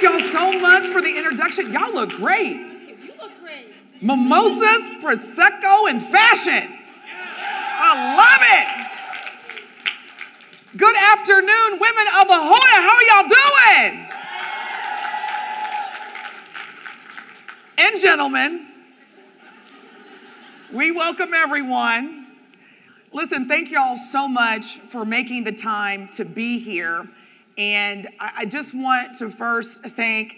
y'all so much for the introduction. Y'all look great. You look great. Mimosas, Prosecco, and fashion. I love it. Good afternoon, women of AAHOA. How are y'all doing? And gentlemen, we welcome everyone. Listen, thank y'all so much for making the time to be here. And I just want to first thank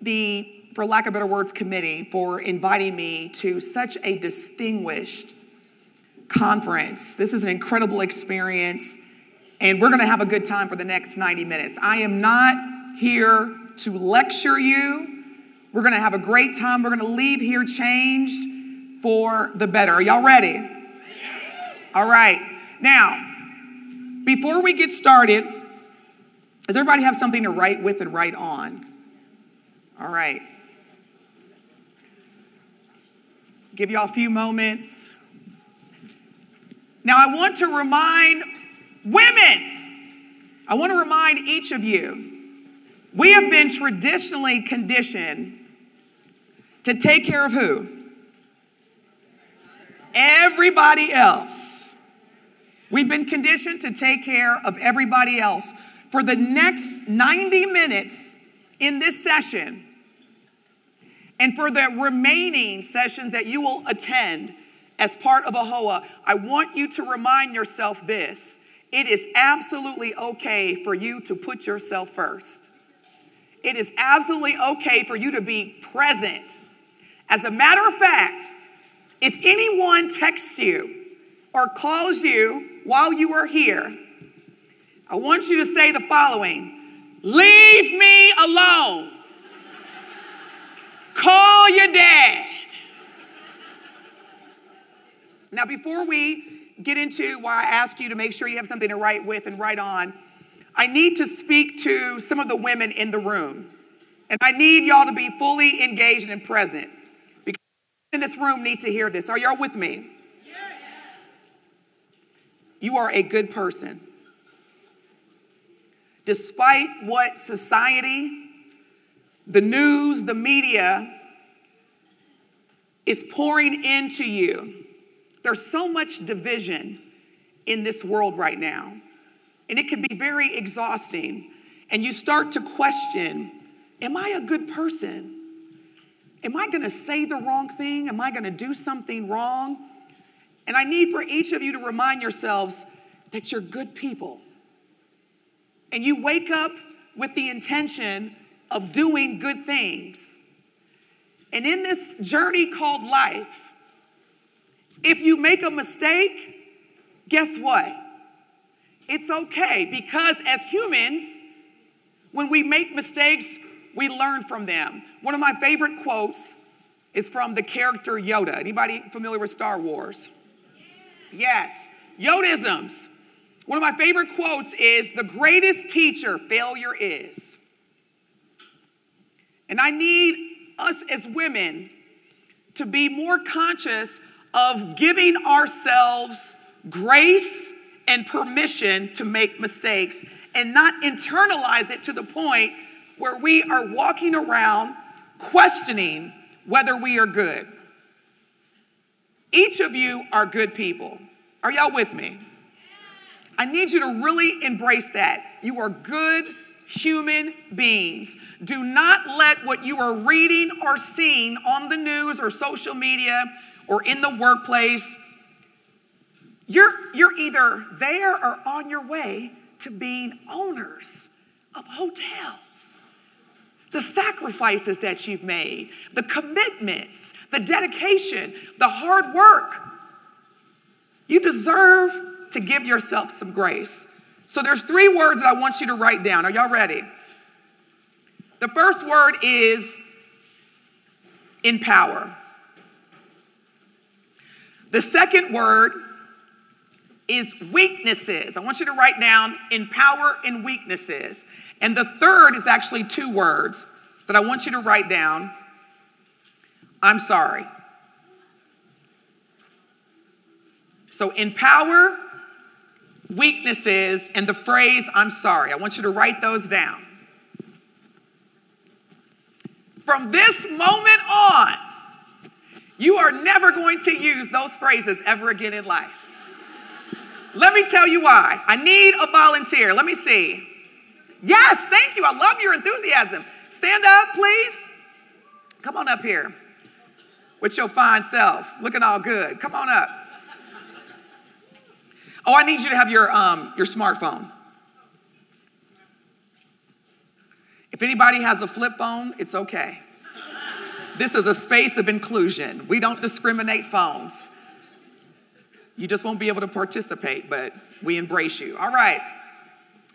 the, for lack of better words, committee for inviting me to such a distinguished conference. This is an incredible experience, and we're going to have a good time for the next 90 minutes. I am not here to lecture you. We're going to have a great time. We're going to leave here changed for the better. Are y'all ready? All right. Now, before we get started, does everybody have something to write with and write on? All right. Give y'all a few moments. Now, I want to remind women, I want to remind each of you, we have been traditionally conditioned to take care of who? Everybody else. We've been conditioned to take care of everybody else. For the next 90 minutes in this session, and for the remaining sessions that you will attend as part of AAHOA, I want you to remind yourself this. It is absolutely okay for you to put yourself first. It is absolutely okay for you to be present. As a matter of fact, if anyone texts you or calls you while you are here, I want you to say the following: leave me alone. Call your dad. Now, before we get into why I ask you to make sure you have something to write with and write on, I need to speak to some of the women in the room. And I need y'all to be fully engaged and present, because in this room need to hear this. Are y'all with me? Yes. You are a good person. Despite what society, the news, the media is pouring into you, there's so much division in this world right now. And it can be very exhausting. And you start to question, am I a good person? Am I going to say the wrong thing? Am I going to do something wrong? And I need for each of you to remind yourselves that you're good people. And you wake up with the intention of doing good things. And in this journey called life, if you make a mistake, guess what? It's okay, because as humans, when we make mistakes, we learn from them. One of my favorite quotes is from the character Yoda. Anybody familiar with Star Wars? Yes, Yodaisms. One of my favorite quotes is, the greatest teacher failure is. And I need us as women to be more conscious of giving ourselves grace and permission to make mistakes, and not internalize it to the point where we are walking around questioning whether we are good. Each of you are good people. Are y'all with me? I need you to really embrace that. You are good human beings. Do not let what you are reading or seeing on the news or social media or in the workplace, you're either there or on your way to being owners of hotels. The sacrifices that you've made, the commitments, the dedication, the hard work. You deserve to give yourself some grace. So there's 3 words that I want you to write down. Are y'all ready? The first word is empower. The second word is weaknesses. I want you to write down empower and weaknesses. And the third is actually 2 words that I want you to write down. I'm sorry. So empower, weaknesses, and the phrase I'm sorry. I want you to write those down. From this moment on, you are never going to use those phrases ever again in life. Let me tell you why. I need a volunteer. Let me see. Yes, thank you. I love your enthusiasm. Stand up, please. Come on up here with your fine self, looking all good. Come on up. Oh, I need you to have your smartphone. If anybody has a flip phone, it's okay. This is a space of inclusion. We don't discriminate phones. You just won't be able to participate, but we embrace you. All right.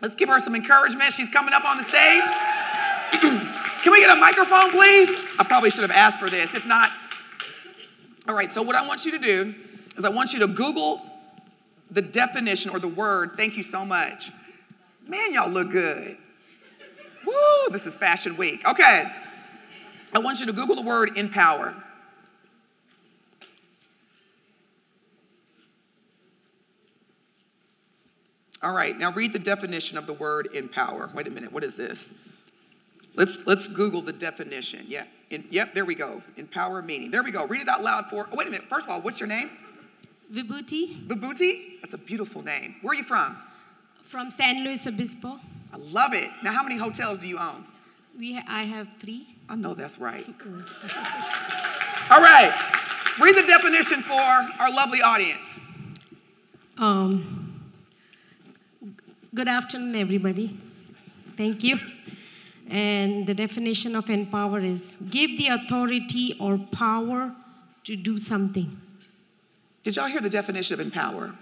Let's give her some encouragement. She's coming up on the stage. Can we get a microphone, please? I probably should have asked for this. If not, all right. So what I want you to do is I want you to Google the definition or the word. Thank you so much. Man, y'all look good. Woo, this is Fashion Week. Okay. I want you to Google the word empower. All right, now read the definition of the word empower. Wait a minute, what is this? Let's Google the definition. Yeah, yep, there we go. Empower meaning. There we go. Read it out loud for. Oh, wait a minute. First of all, what's your name? Vibhuti. Vibhuti? That's a beautiful name. Where are you from? From San Luis Obispo. I love it. Now, how many hotels do you own? I have 3. I know that's right. All right. Read the definition for our lovely audience. Good afternoon, everybody. Thank you. And the definition of empower is give the authority or power to do something. Did y'all hear the definition of empower?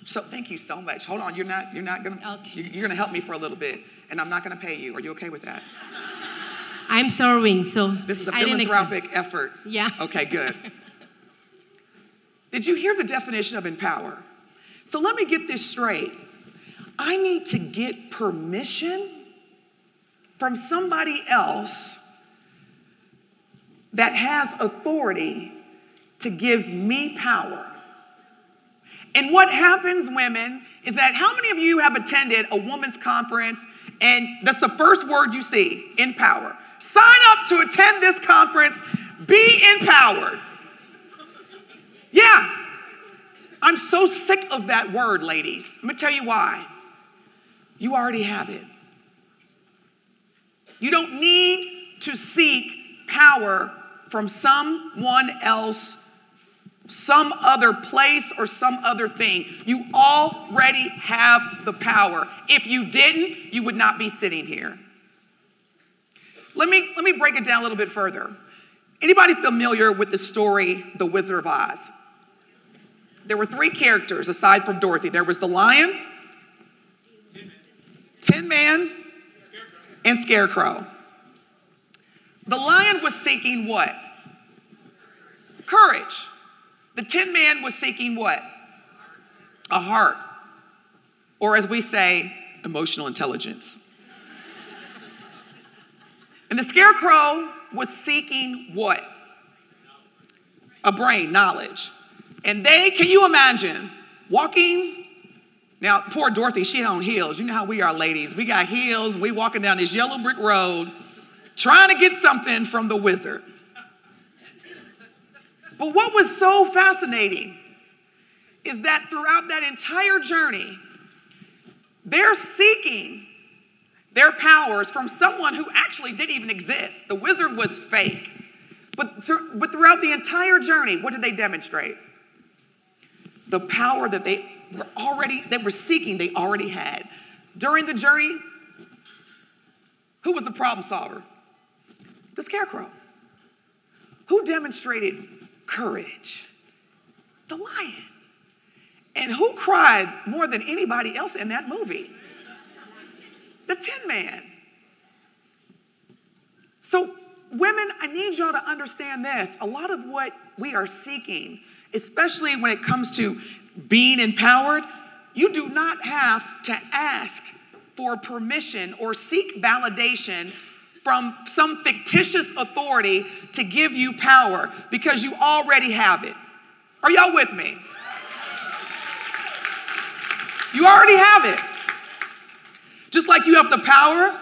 So thank you so much. Hold on, you're not gonna Okay. you're gonna help me for a little bit, and I'm not gonna pay you. Are you okay with that? I'm serving, so This is a I didn't philanthropic effort. Yeah. Okay, good. Did you hear the definition of empower? So let me get this straight. I need to get permission from somebody else that has authority to give me power. And what happens, women, is that how many of you have attended a women's conference and that's the first word you see, empower? Sign up to attend this conference, be empowered. Yeah, I'm so sick of that word, ladies. Let me tell you why. You already have it. You don't need to seek power from someone else, some other place, or some other thing. You already have the power. If you didn't, you would not be sitting here. Let me break it down a little bit further. Anybody familiar with the story, The Wizard of Oz? There were 3 characters aside from Dorothy. There was the lion, Tin Man, and Scarecrow. The lion was seeking what? Courage. The Tin Man was seeking what? A heart. Or as we say, emotional intelligence. And the Scarecrow was seeking what? A brain, knowledge. And can you imagine, walking? Now, poor Dorothy, she on heels. You know how we are, ladies. We got heels, and we walking down this yellow brick road trying to get something from the wizard. But what was so fascinating is that throughout that entire journey, they're seeking their powers from someone who actually didn't even exist. The wizard was fake. But throughout the entire journey, what did they demonstrate? The power that they were seeking, they already had. During the journey, who was the problem solver? The Scarecrow. Who demonstrated courage? The lion. And who cried more than anybody else in that movie? The Tin Man. So, women, I need y'all to understand this. A lot of what we are seeking, especially when it comes to being empowered, you do not have to ask for permission or seek validation from some fictitious authority to give you power because you already have it. Are y'all with me? You already have it. Just like you have the power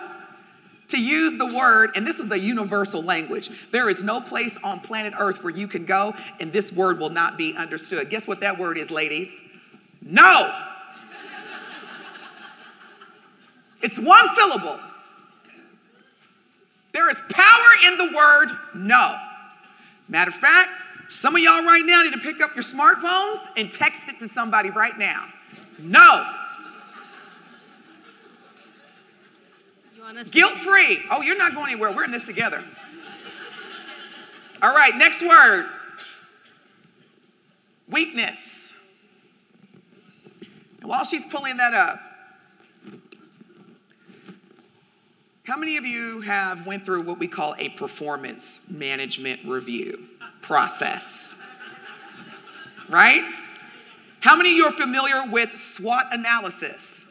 to use the word, and this is a universal language. There is no place on planet Earth where you can go and this word will not be understood. Guess what that word is, ladies? No. It's one syllable. There is power in the word no. Matter of fact, some of y'all right now need to pick up your smartphones and text it to somebody right now. No. Guilt-free. Oh, you're not going anywhere. We're in this together. All right, next word. Weakness. And while she's pulling that up, how many of you have went through what we call a performance management review process? Right? How many of you are familiar with SWOT analysis?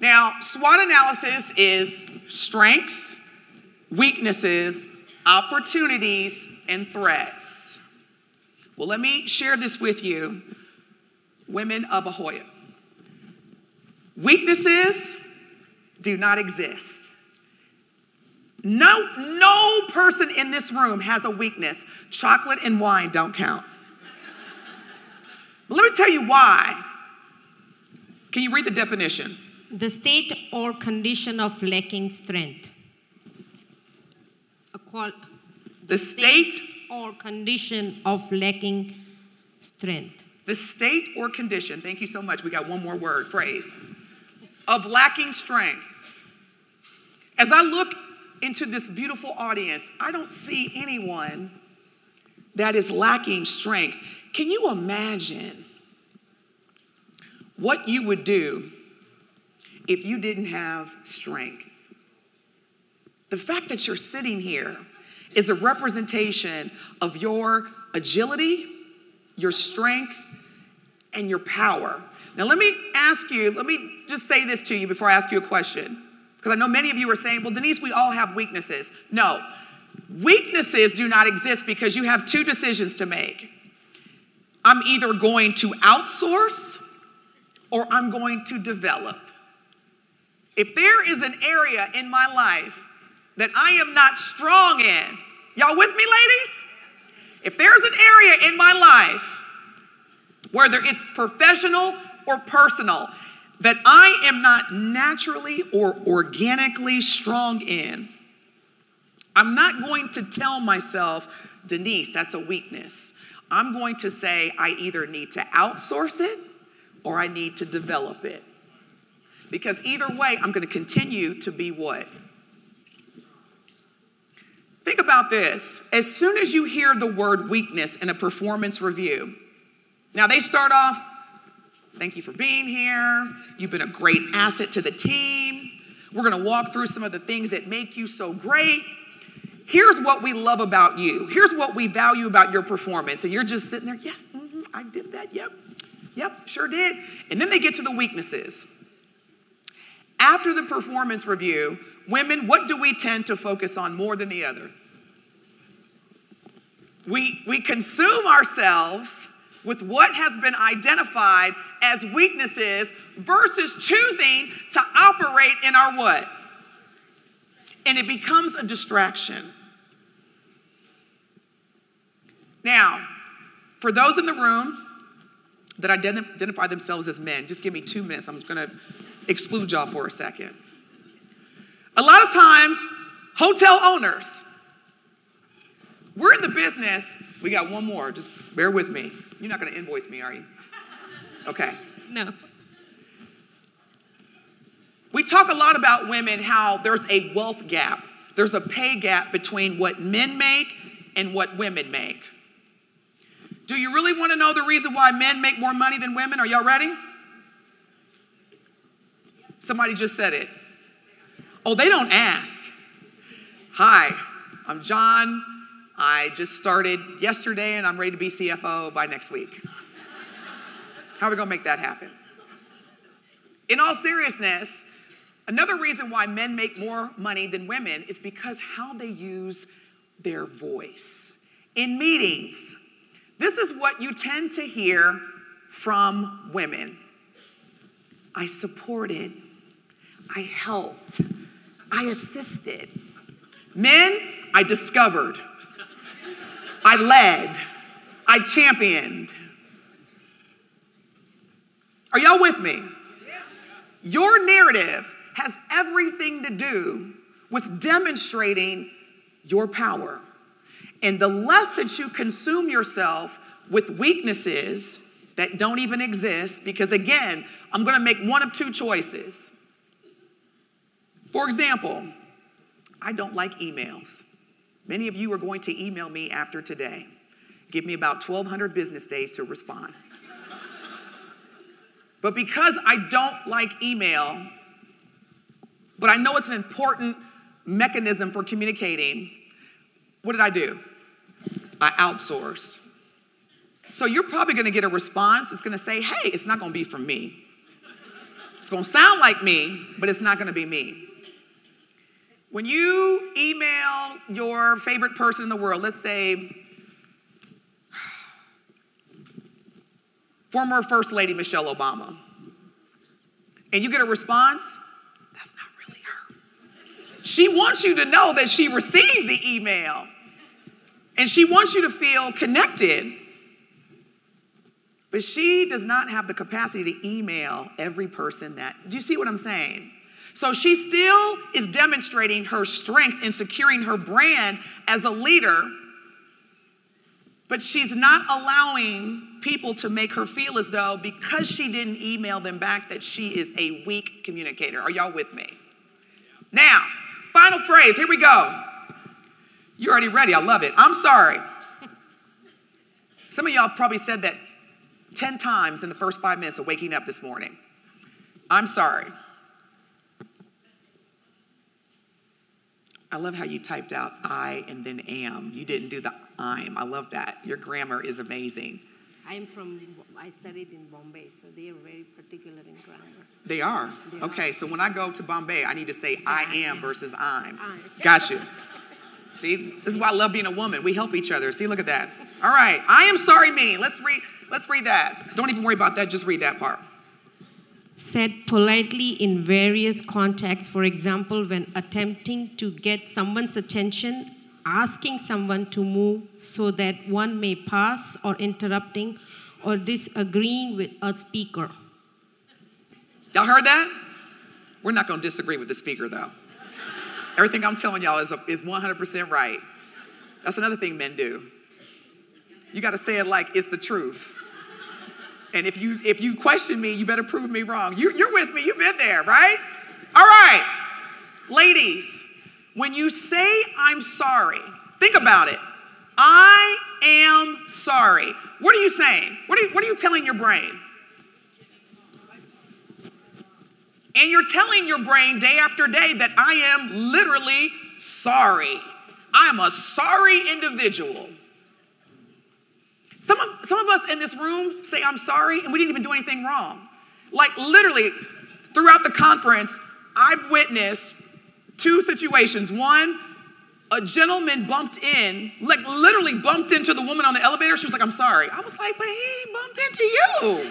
Now, SWOT analysis is strengths, weaknesses, opportunities, and threats. Well, let me share this with you, women of Ahoya. Weaknesses do not exist. No person in this room has a weakness. Chocolate and wine don't count. But let me tell you why. Can you read the definition? The state or condition of lacking strength. The state or condition of lacking strength. The state or condition, thank you so much. We got one more word, phrase, of lacking strength. As I look into this beautiful audience, I don't see anyone that is lacking strength. Can you imagine what you would do if you didn't have strength? The fact that you're sitting here is a representation of your agility, your strength, and your power. Now let me just say this to you before I ask you a question, because I know many of you are saying, well, Denise, we all have weaknesses. No, weaknesses do not exist because you have two decisions to make. I'm either going to outsource or I'm going to develop. If there is an area in my life that I am not strong in, y'all with me, ladies? If there's an area in my life, whether it's professional or personal, that I am not naturally or organically strong in, I'm not going to tell myself, Denise, that's a weakness. I'm going to say I either need to outsource it or I need to develop it. Because either way, I'm going to continue to be what? Think about this. As soon as you hear the word weakness in a performance review, now they start off, thank you for being here. You've been a great asset to the team. We're going to walk through some of the things that make you so great. Here's what we love about you. Here's what we value about your performance. And you're just sitting there, yes, I did that, yep, sure did. And then they get to the weaknesses. After the performance review, women, what do we tend to focus on more than the other? We consume ourselves with what has been identified as weaknesses versus choosing to operate in our what? And it becomes a distraction. Now, for those in the room that identify themselves as men, just give me 2 minutes. I'm just going to exclude y'all for a second. A lot of times, hotel owners, we're in the business. We got one more. Just bear with me. You're not going to invoice me, are you? Okay. No. We talk a lot about women, how there's a wealth gap. There's a pay gap between what men make and what women make. Do you really want to know the reason why men make more money than women? Are y'all ready? Somebody just said it. Oh, they don't ask. Hi, I'm John. I just started yesterday and I'm ready to be CFO by next week. How are we going to make that happen? In all seriousness, another reason why men make more money than women is because how they use their voice. In meetings, this is what you tend to hear from women. I supported. I helped. I assisted. Men, I discovered. I led. I championed. Are y'all with me? Your narrative has everything to do with demonstrating your power. And the less that you consume yourself with weaknesses that don't even exist, because again, I'm going to make one of two choices. For example, I don't like emails. Many of you are going to email me after today. Give me about 1,200 business days to respond. But because I don't like email, but I know it's an important mechanism for communicating, what did I do? I outsourced. So you're probably going to get a response that's going to say, hey, it's not going to be from me. It's going to sound like me, but it's not going to be me. When you email your favorite person in the world, let's say former First Lady Michelle Obama, and you get a response, that's not really her. She wants you to know that she received the email, and she wants you to feel connected, but she does not have the capacity to email every person that, do you see what I'm saying? So she still is demonstrating her strength in securing her brand as a leader, but she's not allowing people to make her feel as though because she didn't email them back that she is a weak communicator. Are y'all with me? Now, final phrase, here we go. You're already ready, I love it. I'm sorry. Some of y'all probably said that 10 times in the first 5 minutes of waking up this morning. I'm sorry. I love how you typed out I and then am. You didn't do the I'm. I love that. Your grammar is amazing. I studied in Bombay, so they are very particular in grammar. They are? Okay, so when I go to Bombay, I need to say I am versus I'm. Got you. See, this is why I love being a woman. We help each other. See, look at that. All right, I am sorry mean. Let's read that. Don't even worry about that. Just read that part. Said politely in various contexts, for example, when attempting to get someone's attention, asking someone to move so that one may pass, or interrupting or disagreeing with a speaker. Y'all heard that? We're not going to disagree with the speaker, though. Everything I'm telling y'all is 100% right. That's another thing men do. You got to say it like it's the truth. And if you question me, you better prove me wrong. You're with me. You've been there, right? All right. Ladies, when you say I'm sorry, think about it. I am sorry. What are you saying? What are you telling your brain? And you're telling your brain day after day that I am literally sorry. I'm a sorry individual. Some of us in this room say I'm sorry and we didn't even do anything wrong. Like literally throughout the conference, I've witnessed 2 situations. One, a gentleman bumped in, like literally bumped into the woman on the elevator. She was like, I'm sorry. I was like, but he bumped into you.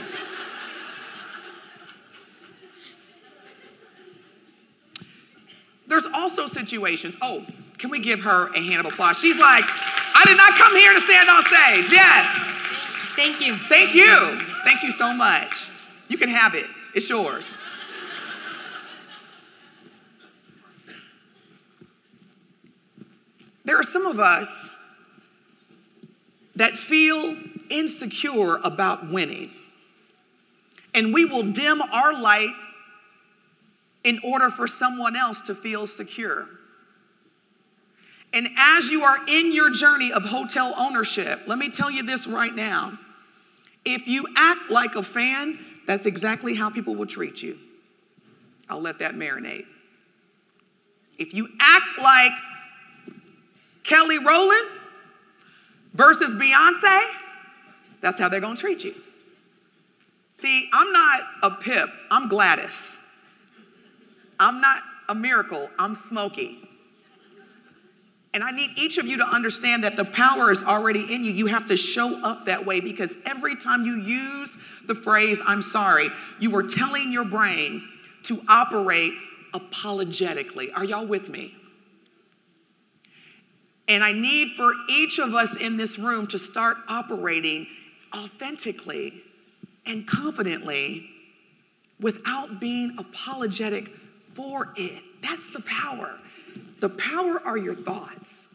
There's also situations, oh, can we give her a hand of applause? She's like, I did not come here to stand on stage. Yes. Thank you. Thank you. Thank you so much. You can have it. It's yours. There are some of us that feel insecure about winning. And we will dim our light in order for someone else to feel secure. And as you are in your journey of hotel ownership, let me tell you this right now. If you act like a fan, that's exactly how people will treat you. I'll let that marinate. If you act like Kelly Rowland versus Beyonce, that's how they're going to treat you. See, I'm not a Pip. I'm Gladys. I'm not a Miracle. I'm Smokey. And I need each of you to understand that the power is already in you. You have to show up that way, because every time you use the phrase, I'm sorry, you are telling your brain to operate apologetically. Are y'all with me? And I need for each of us in this room to start operating authentically and confidently without being apologetic for it. That's the power. The power are your thoughts.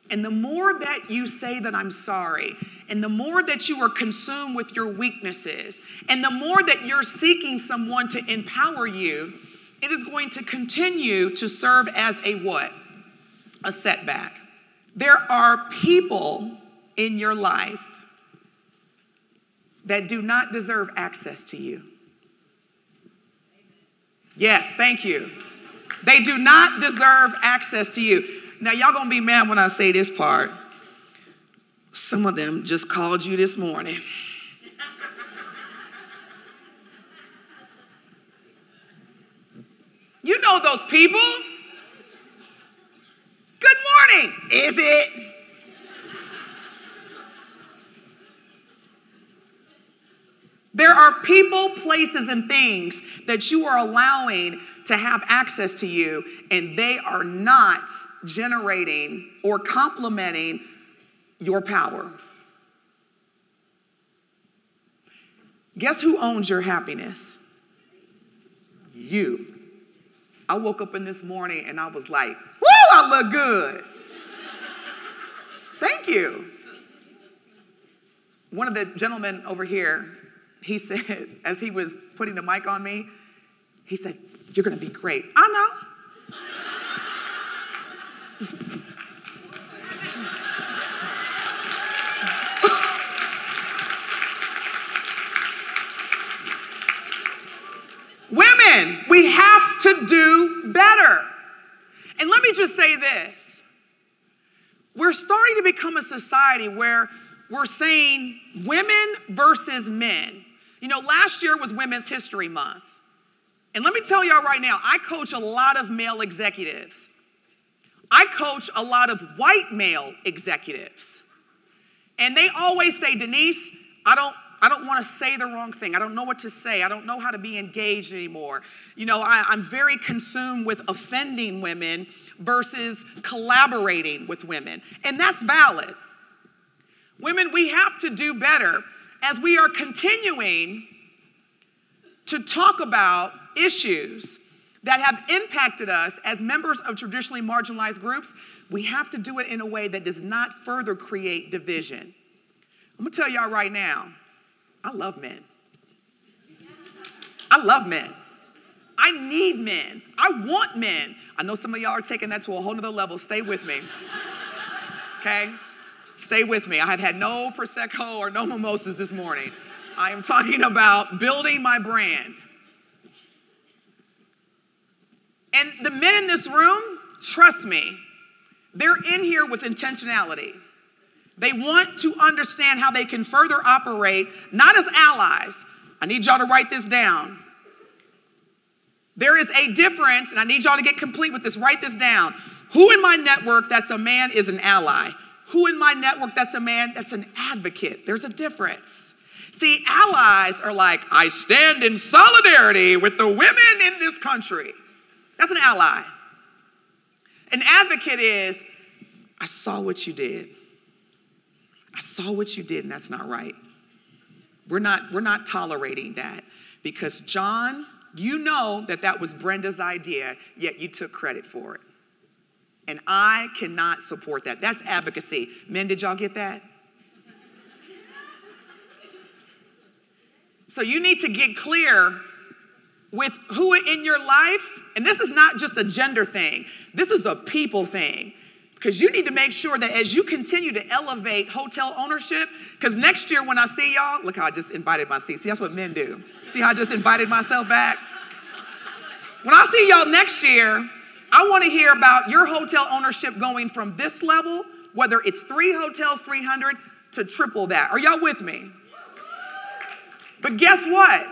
And the more that you say that I'm sorry, and the more that you are consumed with your weaknesses, and the more that you're seeking someone to empower you, it is going to continue to serve as a what? A setback. There are people in your life that do not deserve access to you. Yes, thank you. They do not deserve access to you. Now, y'all gonna be mad when I say this part. Some of them just called you this morning. You know those people. Good morning. Is it? There are people, places, and things that you are allowing to have access to you, and they are not generating or complementing your power. Guess who owns your happiness? You. I woke up in this morning and I was like, woo, I look good. Thank you. One of the gentlemen over here, he said, as he was putting the mic on me, he said, you're going to be great. I know. Women, we have to do better. And let me just say this. We're starting to become a society where we're saying women versus men. You know, last year was Women's History Month. And let me tell y'all right now, I coach a lot of male executives. I coach a lot of white male executives. And they always say, Denise, I don't want to say the wrong thing. I don't know what to say. I don't know how to be engaged anymore. You know, I'm very consumed with offending women versus collaborating with women. And that's valid. Women, we have to do better as we are continuing to talk about issues that have impacted us as members of traditionally marginalized groups. We have to do it in a way that does not further create division. I'm gonna tell y'all right now, I love men. I love men. I need men. I want men. I know some of y'all are taking that to a whole nother level. Stay with me. Okay? Stay with me. I have had no Prosecco or no mimosas this morning. I am talking about building my brand. And the men in this room, trust me, they're in here with intentionality. They want to understand how they can further operate, not as allies. I need y'all to write this down. There is a difference, and I need y'all to get complete with this. Write this down. Who in my network that's a man is an ally? Who in my network that's a man that's an advocate? There's a difference. See, allies are like, I stand in solidarity with the women in this country. That's an ally. An advocate is, I saw what you did. I saw what you did, and that's not right. We're not tolerating that because John, you know that was Brenda's idea, yet you took credit for it. And I cannot support that. That's advocacy. Men, did y'all get that? So you need to get clear with who in your life, and this is not just a gender thing. This is a people thing. Because you need to make sure that as you continue to elevate hotel ownership, because next year when I see y'all, look how I just invited myself. See, that's what men do. See how I just invited myself back? When I see y'all next year, I want to hear about your hotel ownership going from this level, whether it's 3 hotels, 300, to triple that. Are y'all with me? But guess what?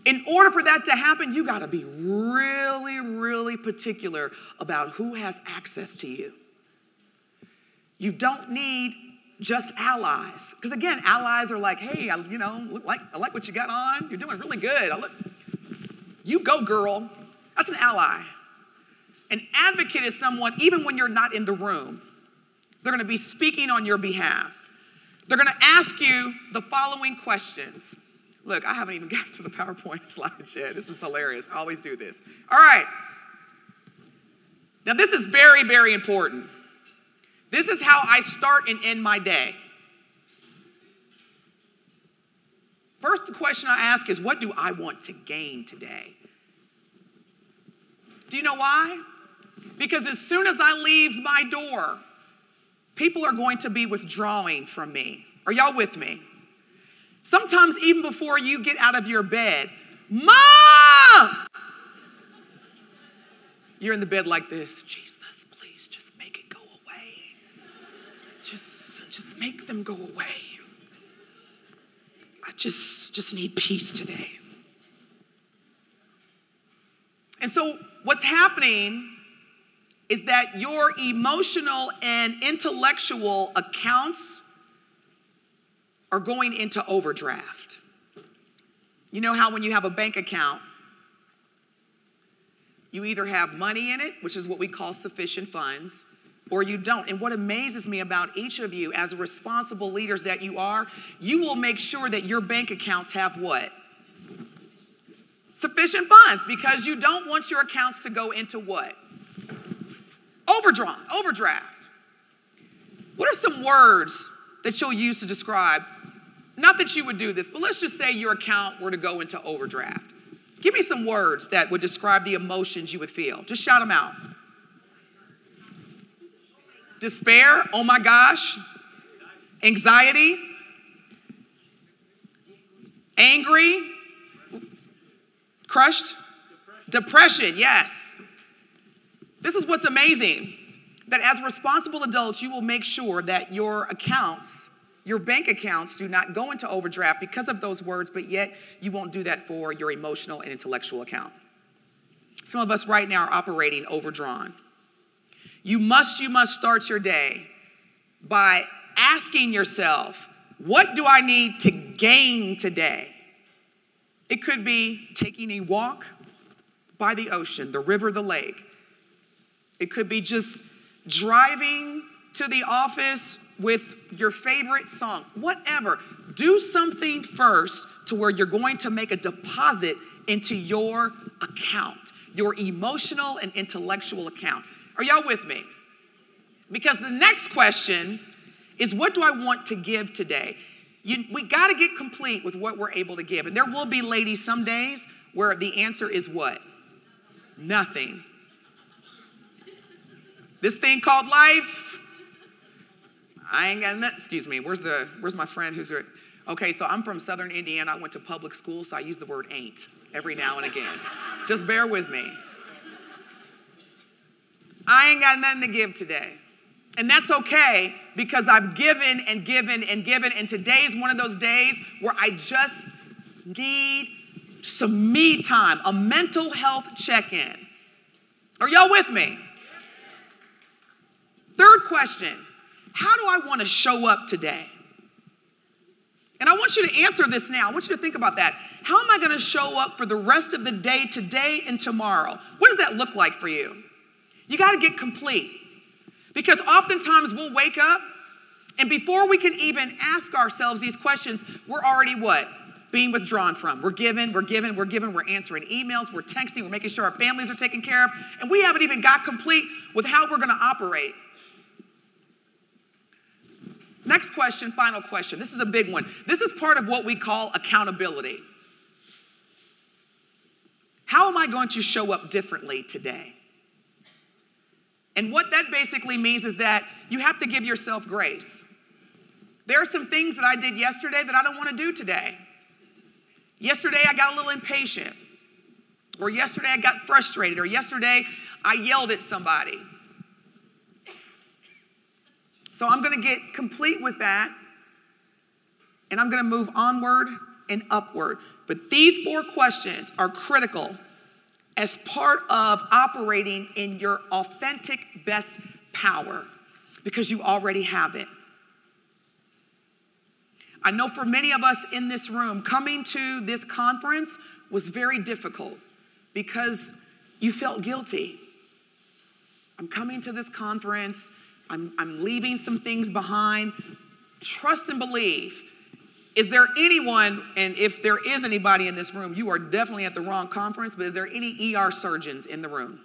In order for that to happen, you got to be really, really particular about who has access to you. You don't need just allies. Because again, allies are like, hey, I like what you got on. You're doing really good. You go, girl. That's an ally. An advocate is someone, even when you're not in the room, they're going to be speaking on your behalf. They're going to ask you the following questions. Look, I haven't even got to the PowerPoint slides yet. This is hilarious. I always do this. All right. Now, this is very, very important. This is how I start and end my day. First, the question I ask is, what do I want to gain today? Do you know why? Because as soon as I leave my door, people are going to be withdrawing from me. Are y'all with me? Sometimes even before you get out of your bed, Mom! You're in the bed like this. Jesus, please just make it go away. Just make them go away. I just need peace today. And so what's happening is that your emotional and intellectual accounts are going into overdraft. You know how when you have a bank account, you either have money in it, which is what we call sufficient funds, or you don't. And what amazes me about each of you as responsible leaders that you are, you will make sure that your bank accounts have what? Sufficient funds, because you don't want your accounts to go into what? Overdraft. What are some words that you'll use to describe, not that you would do this, but let's just say your account were to go into overdraft. Give me some words that would describe the emotions you would feel. Just shout them out. Despair, oh my gosh. Anxiety. Angry. Crushed. Depression, yes. This is what's amazing, that as responsible adults, you will make sure that your accounts, your bank accounts, do not go into overdraft because of those words, but yet you won't do that for your emotional and intellectual account. Some of us right now are operating overdrawn. You must start your day by asking yourself, what do I need to gain today? It could be taking a walk by the ocean, the river, the lake. It could be just driving to the office with your favorite song, whatever. Do something first to where you're going to make a deposit into your account, your emotional and intellectual account. Are y'all with me? Because the next question is, what do I want to give today? We got to get complete with what we're able to give. And there will be, ladies, some days where the answer is what? Nothing. This thing called life, I ain't got nothing. Excuse me, where's my friend who's here? Okay, so I'm from Southern Indiana. I went to public school, so I use the word ain't every now and again. Just bear with me. I ain't got nothing to give today. And that's okay, because I've given and given and given, and today's one of those days where I just need some me time, a mental health check-in. Are y'all with me? Third question, how do I want to show up today? And I want you to answer this now. I want you to think about that. How am I going to show up for the rest of the day, today and tomorrow? What does that look like for you? You got to get complete. Because oftentimes we'll wake up, and before we can even ask ourselves these questions, we're already what? Being withdrawn from. We're giving, we're answering emails, we're texting, we're making sure our families are taken care of, and we haven't even got complete with how we're going to operate. Next question, final question. This is a big one. This is part of what we call accountability. How am I going to show up differently today? And what that basically means is that you have to give yourself grace. There are some things that I did yesterday that I don't want to do today. Yesterday I got a little impatient. Or yesterday I got frustrated. Or yesterday I yelled at somebody. So I'm going to get complete with that. And I'm going to move onward and upward. But these 4 questions are critical as part of operating in your authentic best power, because you already have it. I know for many of us in this room, coming to this conference was very difficult because you felt guilty. I'm coming to this conference. I'm leaving some things behind. Trust and believe. Is there anyone, and if there is anybody in this room, you are definitely at the wrong conference, but is there any ER surgeons in the room?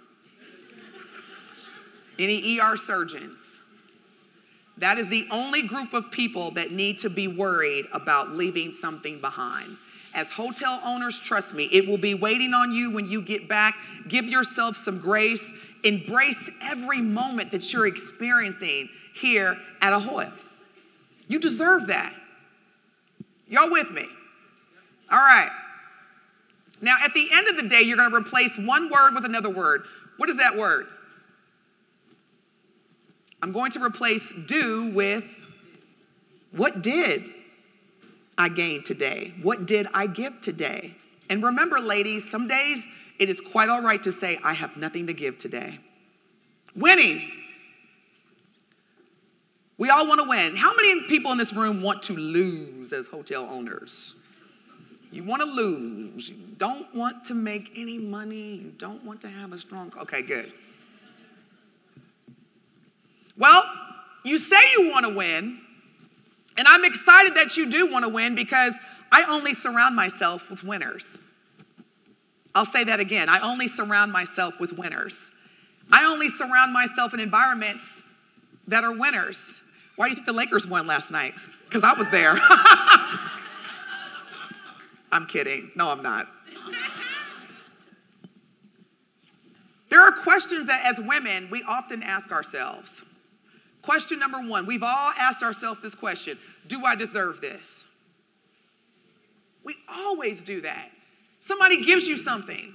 Any ER surgeons? That is the only group of people that need to be worried about leaving something behind. As hotel owners, trust me, it will be waiting on you when you get back. Give yourself some grace. Embrace every moment that you're experiencing here at AAHOA. You deserve that. Y'all with me? All right. Now, at the end of the day, you're going to replace one word with another word. What is that word? I'm going to replace do with what did I gain today? What did I give today? And remember, ladies, some days it is quite all right to say, I have nothing to give today. Winning. We all want to win. How many people in this room want to lose as hotel owners? You want to lose. You don't want to make any money. You don't want to have a strong... Okay, good. Well, you say you want to win, and I'm excited that you do want to win because I only surround myself with winners. I'll say that again. I only surround myself with winners. I only surround myself in environments that are winners. Why do you think the Lakers won last night? Because I was there. I'm kidding. No, I'm not. There are questions that as women, we often ask ourselves. Question number one, we've all asked ourselves this question. Do I deserve this? We always do that. Somebody gives you something.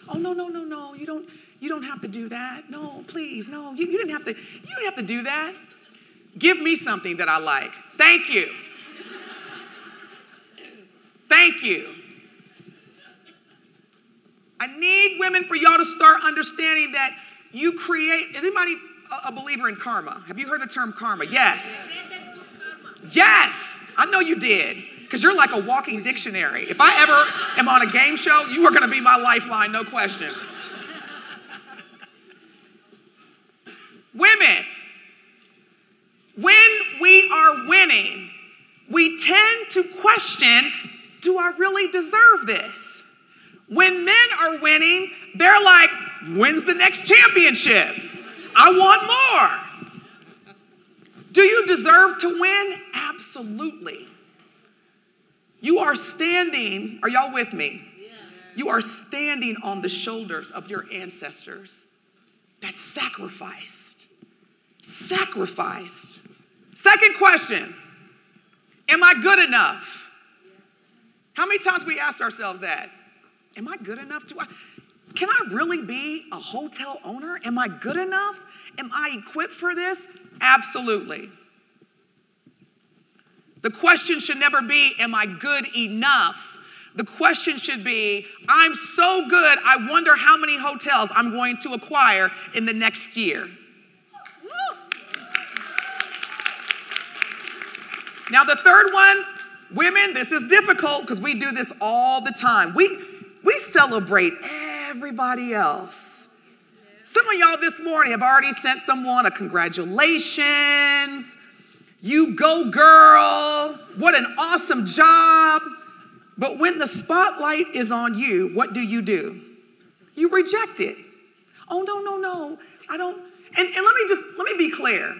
Oh, no. You don't have to do that. No, please, no. You didn't have to do that. Give me something that I like. Thank you. Thank you. I need women for y'all to start understanding that you create. Is anybody a believer in karma? Have you heard the term karma? Yes. Yes. I know you did. Because you're like a walking dictionary. If I ever am on a game show, you are going to be my lifeline, no question. Women, when we are winning, we tend to question, do I really deserve this? When men are winning, they're like, when's the next championship? I want more. Do you deserve to win? Absolutely. You are standing, are y'all with me? You are standing on the shoulders of your ancestors that sacrificed. Sacrificed. Second question, am I good enough? How many times we asked ourselves that? Am I good enough? Can I really be a hotel owner? Am I good enough? Am I equipped for this? Absolutely. The question should never be, am I good enough? The question should be, I'm so good, I wonder how many hotels I'm going to acquire in the next year. Now the third one, women, this is difficult because we do this all the time. We celebrate everybody else. Some of y'all this morning have already sent someone a congratulations. You go, girl. What an awesome job. But when the spotlight is on you, what do? You reject it. Oh, no. I don't. And let me be clear.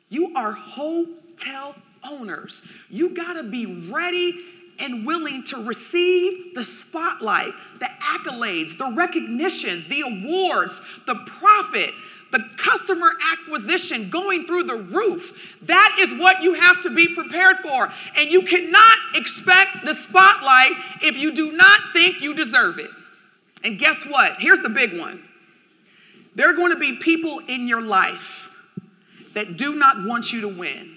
You are hotel owners. You got to be ready and willing to receive the spotlight, the accolades, the recognitions, the awards, the profit, the customer acquisition going through the roof. That is what you have to be prepared for. And you cannot expect the spotlight if you do not think you deserve it. And guess what? Here's the big one. There are going to be people in your life that do not want you to win.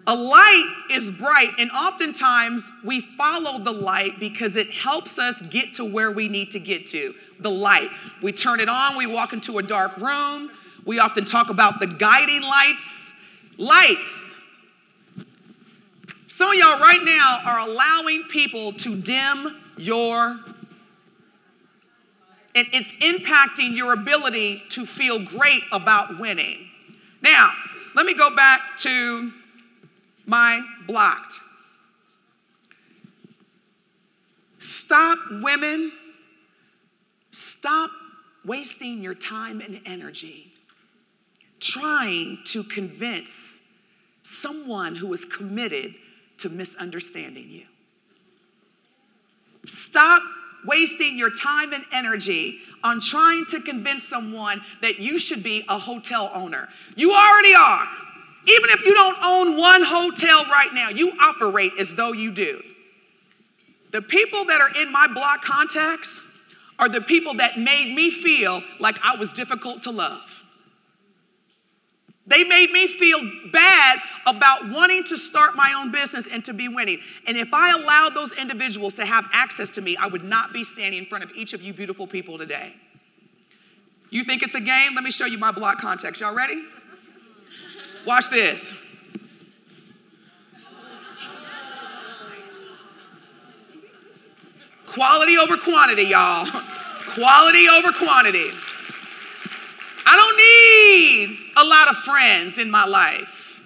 A light is bright, and oftentimes we follow the light because it helps us get to where we need to get to. The light. We turn it on, we walk into a dark room. We often talk about the guiding lights. Lights. Some of y'all right now are allowing people to dim your And it's impacting your ability to feel great about winning. Now, let me go back to my blocked. Stop, women. Stop wasting your time and energy trying to convince someone who is committed to misunderstanding you. Stop wasting your time and energy on trying to convince someone that you should be a hotel owner. You already are. Even if you don't own one hotel right now, you operate as though you do. The people that are in my block contacts are the people that made me feel like I was difficult to love. They made me feel bad about wanting to start my own business and to be winning. And if I allowed those individuals to have access to me, I would not be standing in front of each of you beautiful people today. You think it's a game? Let me show you my block contacts. Y'all ready? Watch this. Quality over quantity, y'all. Quality over quantity. I don't need a lot of friends in my life.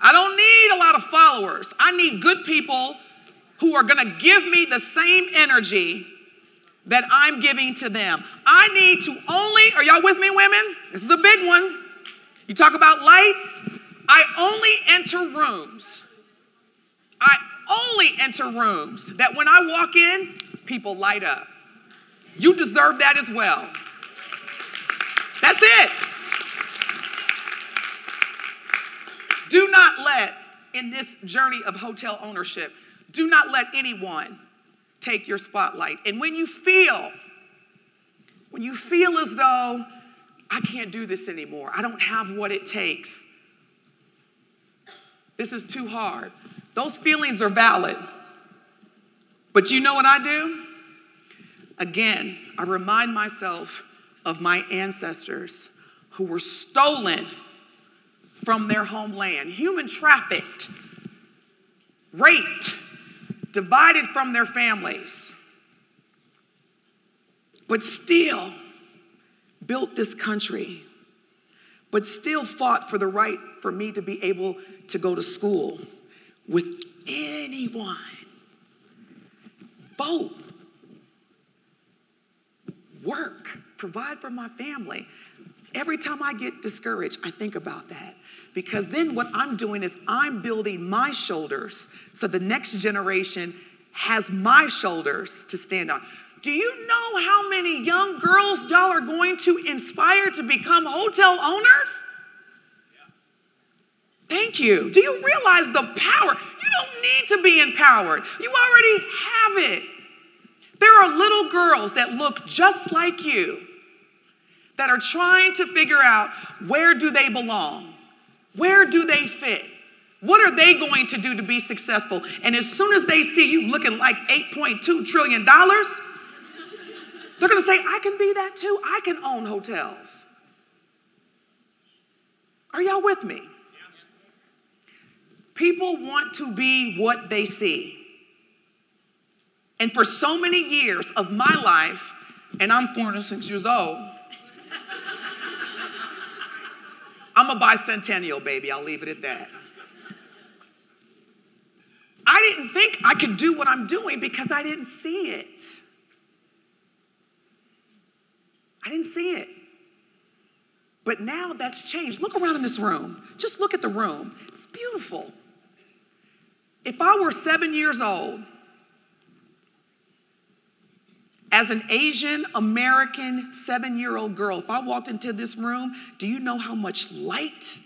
I don't need a lot of followers. I need good people who are going to give me the same energy that I'm giving to them. I need to only, are y'all with me, women? This is a big one. You talk about lights. I only enter rooms. I only enter rooms that when I walk in, people light up. You deserve that as well. That's it. Do not let, in this journey of hotel ownership, do not let anyone take your spotlight. And when you feel as though I can't do this anymore, I don't have what it takes, this is too hard, those feelings are valid. But you know what I do? Again, I remind myself of my ancestors who were stolen from their homeland, human trafficked, raped, divided from their families, but still built this country, but still fought for the right for me to be able to go to school with anyone. Vote, work, provide for my family. Every time I get discouraged, I think about that. Because then what I'm doing is I'm building my shoulders so the next generation has my shoulders to stand on. Do you know how many young girls y'all are going to inspire to become hotel owners? Thank you. Do you realize the power? You don't need to be empowered. You already have it. There are little girls that look just like you that are trying to figure out, where do they belong? Where do they fit? What are they going to do to be successful? And as soon as they see you looking like $8.2 trillion, they're going to say, I can be that too. I can own hotels. Are y'all with me? People want to be what they see. And for so many years of my life, and I'm 46 years old, I'm a bicentennial, baby. I'll leave it at that. I didn't think I could do what I'm doing because I didn't see it. I didn't see it. But now that's changed. Look around in this room. Just look at the room. It's beautiful. If I were 7 years old, as an Asian American 7-year-old girl, if I walked into this room, do you know how much light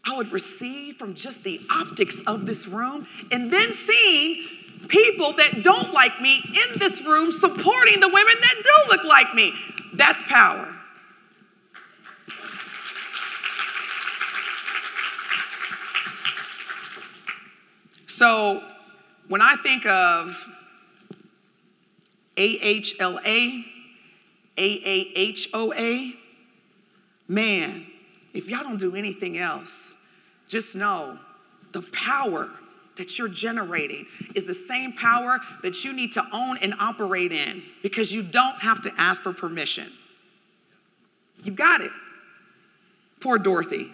I would receive from just the optics of this room? And then seeing people that don't like me in this room supporting the women that do look like me. That's power. So when I think of AHLA, AAHOA, man, if y'all don't do anything else, just know the power that you're generating is the same power that you need to own and operate in, because you don't have to ask for permission. You've got it. Poor Dorothy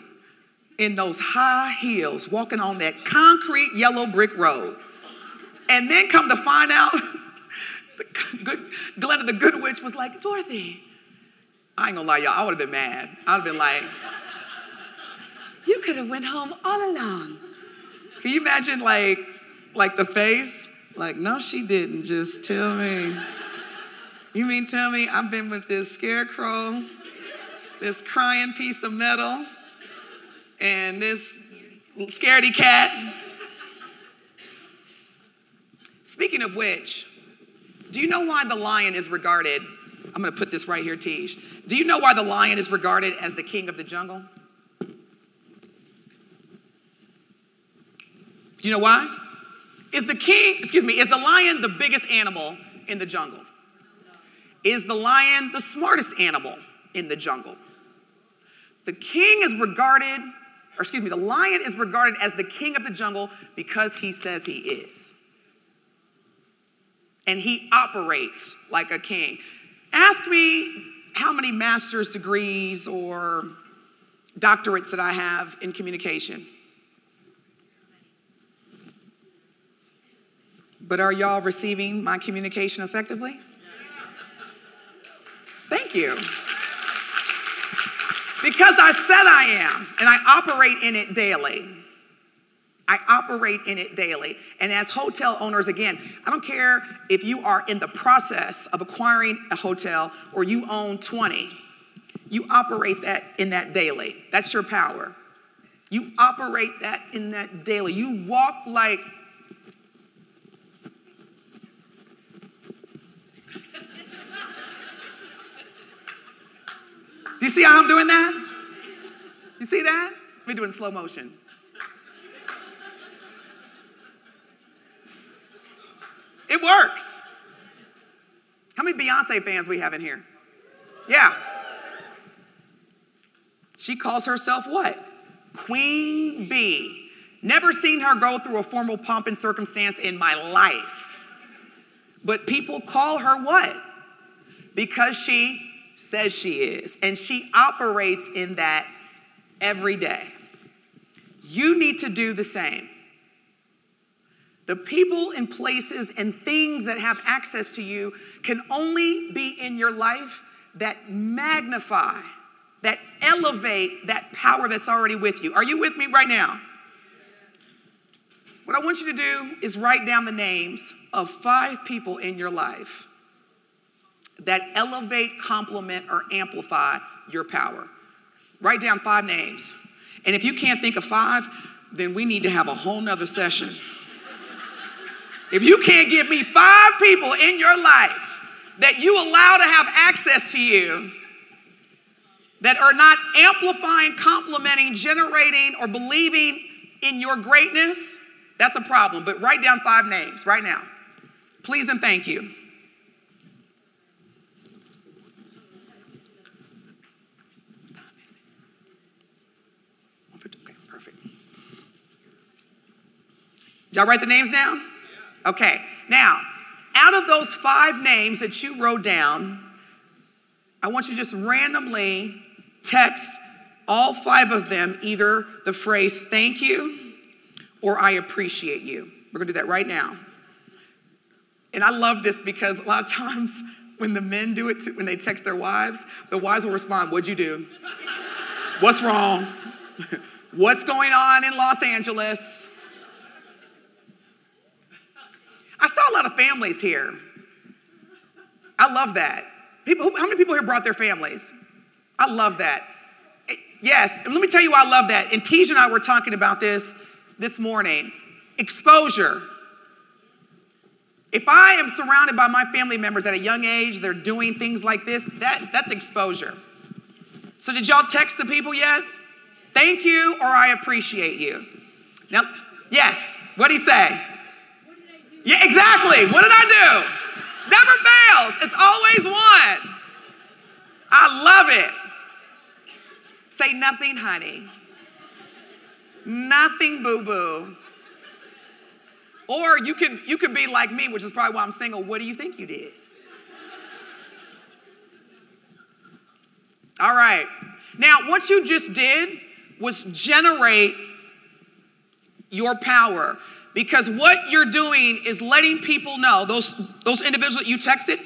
in those high heels walking on that concrete yellow brick road. And then come to find out, Glenda the Good Witch was like, Dorothy, I ain't gonna lie, y'all, I would have been mad. I would have been like, you could have went home all along. Can you imagine like the face? Like, no, she didn't. Just tell me. You mean tell me I've been with this scarecrow, this crying piece of metal, and this scaredy cat? Speaking of which, do you know why the lion is regarded, I'm going to put this right here, Tej. Do you know why the lion is regarded as the king of the jungle? Do you know why? Is the lion the biggest animal in the jungle? Is the lion the smartest animal in the jungle? The lion is regarded as the king of the jungle because he says he is. And he operates like a king. Ask me how many master's degrees or doctorates that I have in communication. But are y'all receiving my communication effectively? Thank you. Because I said I am, and I operate in it daily. I operate in it daily. And as hotel owners, again, I don't care if you are in the process of acquiring a hotel or you own 20. You operate in that daily. That's your power. You operate that in that daily. You walk like... Do you see how I'm doing that? You see that? Let me do it in slow motion. It works. How many Beyonce fans we have in here? Yeah. She calls herself what? Queen Bee. Never seen her go through a formal pomp and circumstance in my life. But people call her what? Because she says she is. And she operates in that every day. You need to do the same. The people and places and things that have access to you can only be in your life that magnify, that elevate that power that's already with you. Are you with me right now? What I want you to do is write down the names of 5 people in your life that elevate, complement, or amplify your power. Write down 5 names. And if you can't think of 5, then we need to have a whole nother session. If you can't give me 5 people in your life that you allow to have access to you that are not amplifying, complementing, generating, or believing in your greatness, that's a problem. But write down 5 names right now. Please and thank you. Okay, perfect. Did y'all write the names down? Okay, now, out of those 5 names that you wrote down, I want you to just randomly text all 5 of them either the phrase thank you or I appreciate you. We're gonna do that right now. And I love this because a lot of times when the men do it, when they text their wives, the wives will respond, what'd you do? What's wrong? What's going on in Los Angeles? I saw a lot of families here. I love that. How many people here brought their families? I love that. Yes, and let me tell you why I love that. And Tej and I were talking about this morning. Exposure. If I am surrounded by my family members at a young age, they're doing things like this, that's exposure. So did y'all text the people yet? Thank you or I appreciate you. Now, yes, what'd he say? Yeah, exactly. What did I do? Never fails. It's always one. I love it. Say nothing, honey. Nothing, boo-boo. Or you could be like me, which is probably why I'm single. What do you think you did? All right. Now, what you just did was generate your power, because what you're doing is letting people know, those individuals that you texted,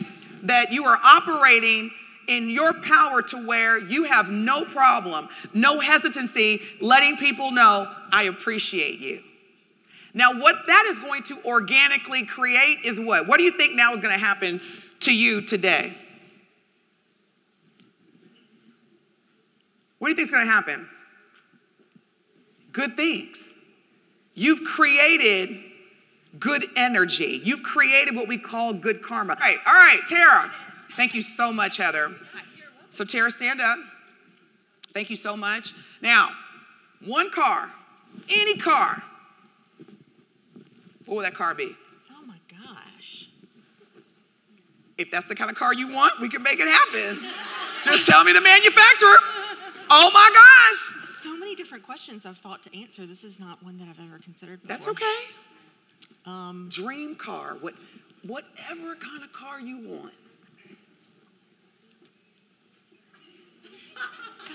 that you are operating in your power to where you have no problem, no hesitancy, letting people know, I appreciate you. Now, what that is going to organically create is what? What do you think now is going to happen to you today? What do you think is going to happen? Good things. You've created good energy. You've created what we call good karma. All right, Tara. Thank you so much, Heather. So Tara, stand up. Thank you so much. Now, one car, any car. What would that car be? Oh my gosh. If that's the kind of car you want, we can make it happen. Just tell me the manufacturer. Oh my gosh. So many different questions I've thought to answer. This is not one that I've ever considered before. That's okay. Dream car, whatever kind of car you want.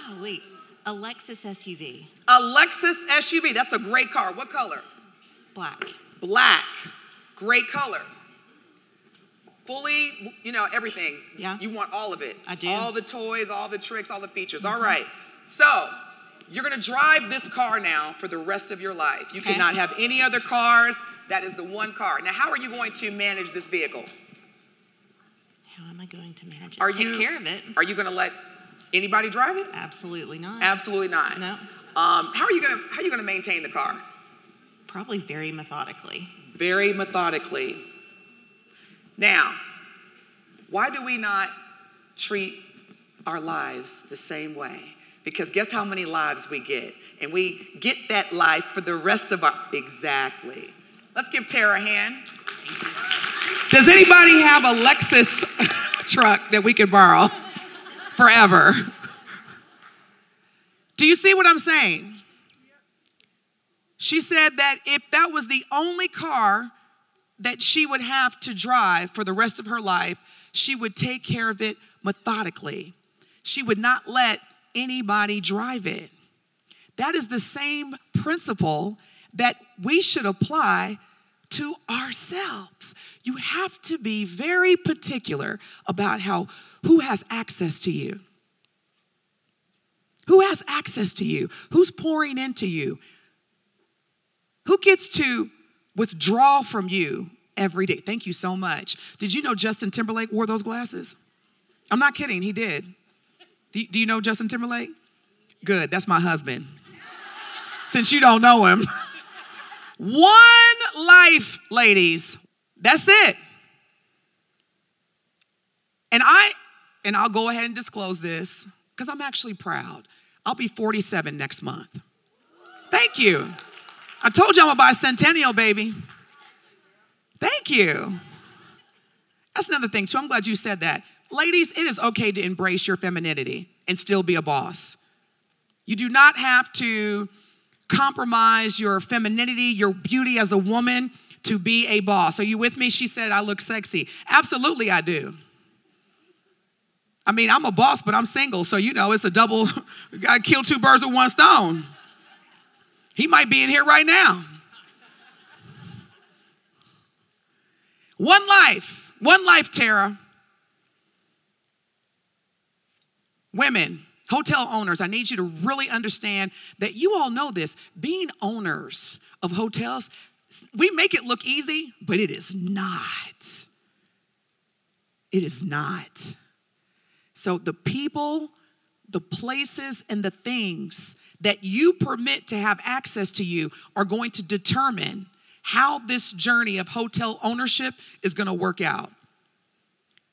Golly, a Lexus SUV. A Lexus SUV, that's a great car. What color? Black. Black, great color. Fully, everything. Yeah. You want all of it. I do. All the toys, all the tricks, all the features. All right. So, you're going to drive this car now for the rest of your life. You cannot have any other cars. That is the one car. Now, how are you going to manage this vehicle? How am I going to manage it? Take care of it. Are you going to let anybody drive it? Absolutely not. Absolutely not. No. How are you going to maintain the car? Probably very methodically. Very methodically. Now, why do we not treat our lives the same way? Because guess how many lives we get? And we get that life for the rest of our... Exactly. Let's give Tara a hand. Does anybody have a Lexus truck that we could borrow forever? Do you see what I'm saying? She said that if that was the only car that she would have to drive for the rest of her life, she would take care of it methodically. She would not let anybody drive it. That is the same principle that we should apply to ourselves. You have to be very particular about who has access to you. Who has access to you? Who's pouring into you? Who gets to withdraw from you every day? Thank you so much. Did you know Justin Timberlake wore those glasses? I'm not kidding, he did. Do you know Justin Timberlake? Good, that's my husband. Since you don't know him. One life, ladies. That's it. And I'll go ahead and disclose this because I'm actually proud. I'll be 47 next month. Thank you. I told you I'm about a centennial, baby. Thank you. That's another thing, too. I'm glad you said that. Ladies, it is okay to embrace your femininity and still be a boss. You do not have to compromise your femininity, your beauty as a woman to be a boss. Are you with me? She said, I look sexy. Absolutely, I do. I mean, I'm a boss, but I'm single. So, it's a double, got to kill two birds with one stone. He might be in here right now. One life, Tara. Women, hotel owners, I need you to really understand that you all know this. Being owners of hotels, we make it look easy, but it is not. It is not. So the people, the places, and the things that you permit to have access to you are going to determine how this journey of hotel ownership is going to work out.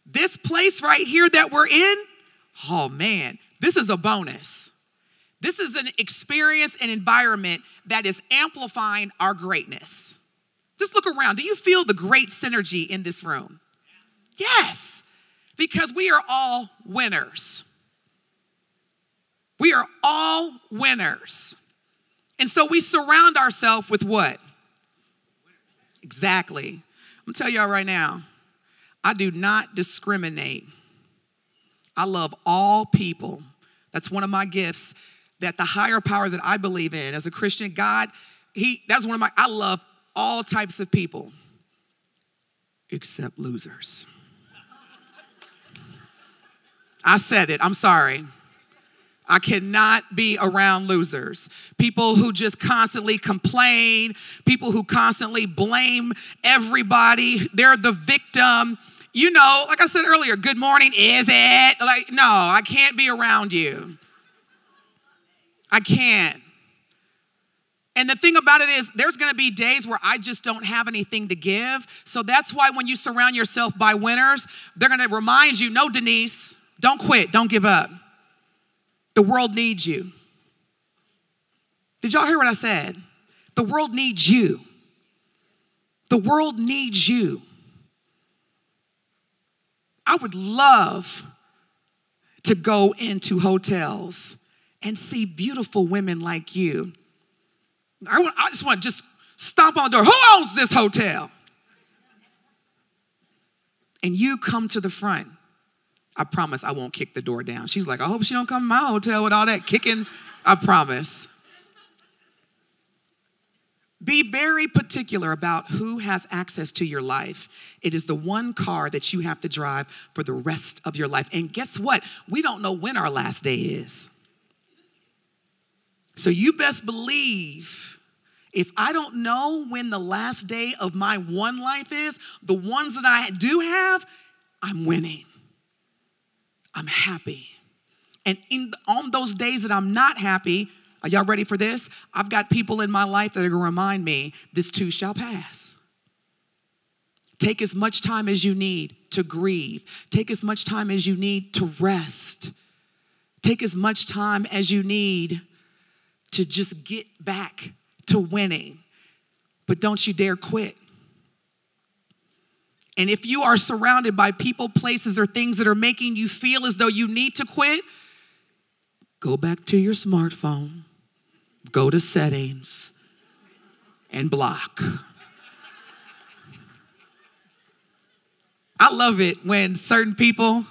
This place right here that we're in, oh man, this is a bonus. This is an experience and environment that is amplifying our greatness. Just look around. Do you feel the great synergy in this room? Yes, because we are all winners. We are all winners. And so we surround ourselves with what? Exactly. I'm going to tell y'all right now, I do not discriminate. I love all people. That's one of my gifts, that the higher power that I believe in as a Christian, God, I love all types of people except losers. I said it, I'm sorry. I cannot be around losers. People who just constantly complain, people who constantly blame everybody. They're the victim. You know, like I said earlier, good morning, is it? Like, no, I can't be around you. I can't. And the thing about it is, there's going to be days where I just don't have anything to give. So that's why when you surround yourself by winners, they're going to remind you, no, Denise, don't quit, don't give up. The world needs you. Did y'all hear what I said? The world needs you. The world needs you. I would love to go into hotels and see beautiful women like you. I just want to just stomp on the door. Who owns this hotel? And you come to the front. I promise I won't kick the door down. She's like, I hope she don't come to my hotel with all that kicking. I promise. Be very particular about who has access to your life. It is the one car that you have to drive for the rest of your life. And guess what? We don't know when our last day is. So you best believe, if I don't know when the last day of my one life is, the ones that I do have, I'm winning. I'm happy. And on those days that I'm not happy, are y'all ready for this? I've got people in my life that are going to remind me, this too shall pass. Take as much time as you need to grieve. Take as much time as you need to rest. Take as much time as you need to just get back to winning. But don't you dare quit. And if you are surrounded by people, places, or things that are making you feel as though you need to quit, go back to your smartphone, go to settings, and block. I love it when certain people,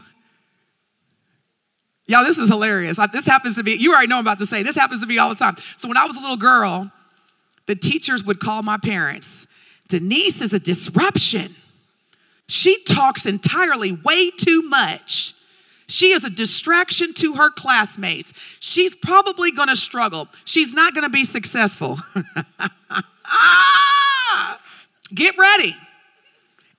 y'all, this is hilarious. This happens to me, you already know I'm about to say, this happens to me all the time. So when I was a little girl, the teachers would call my parents. Denise is a disruption. She talks entirely way too much. She is a distraction to her classmates. She's probably going to struggle. She's not going to be successful. Get ready.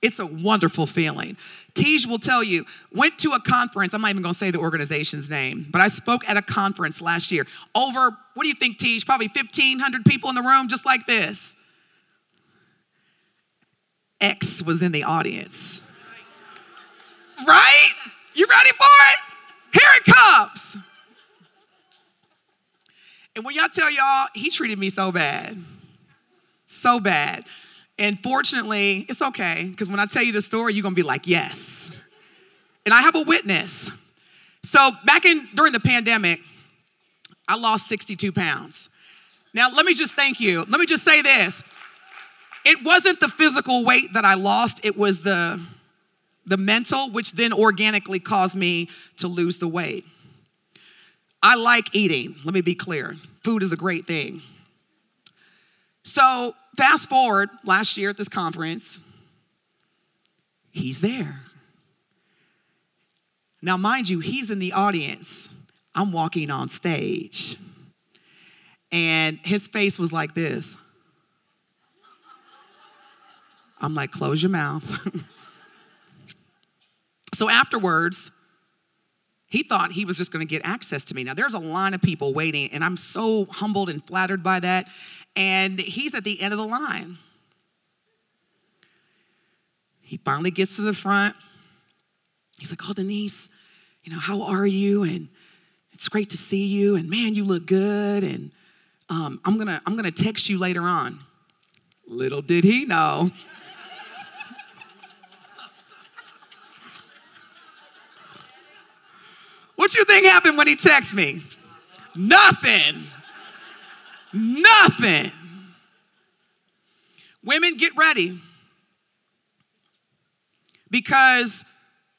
It's a wonderful feeling. Tej will tell you, went to a conference. I'm not even going to say the organization's name, but I spoke at a conference last year. Over, what do you think, Tej? Probably 1,500 people in the room, just like this. X was in the audience. Right? You ready for it? Here it comes. And when y'all tell y'all, he treated me so bad. So bad. And fortunately, it's okay, because when I tell you the story, you're going to be like, yes. And I have a witness. So during the pandemic, I lost 62 pounds. Now, let me just thank you. Let me just say this. It wasn't the physical weight that I lost. It was the mental, which then organically caused me to lose the weight. I like eating. Let me be clear. Food is a great thing. So fast forward last year at this conference, he's there. Now, mind you, he's in the audience. I'm walking on stage. And his face was like this. I'm like, close your mouth. So afterwards, he thought he was just going to get access to me. Now, there's a line of people waiting, and I'm so humbled and flattered by that. And he's at the end of the line. He finally gets to the front. He's like, oh, Denise, how are you? And it's great to see you. And man, you look good. And I'm gonna text you later on. Little did he know. What you think happened when he texted me? Nothing. Nothing. Women, get ready. Because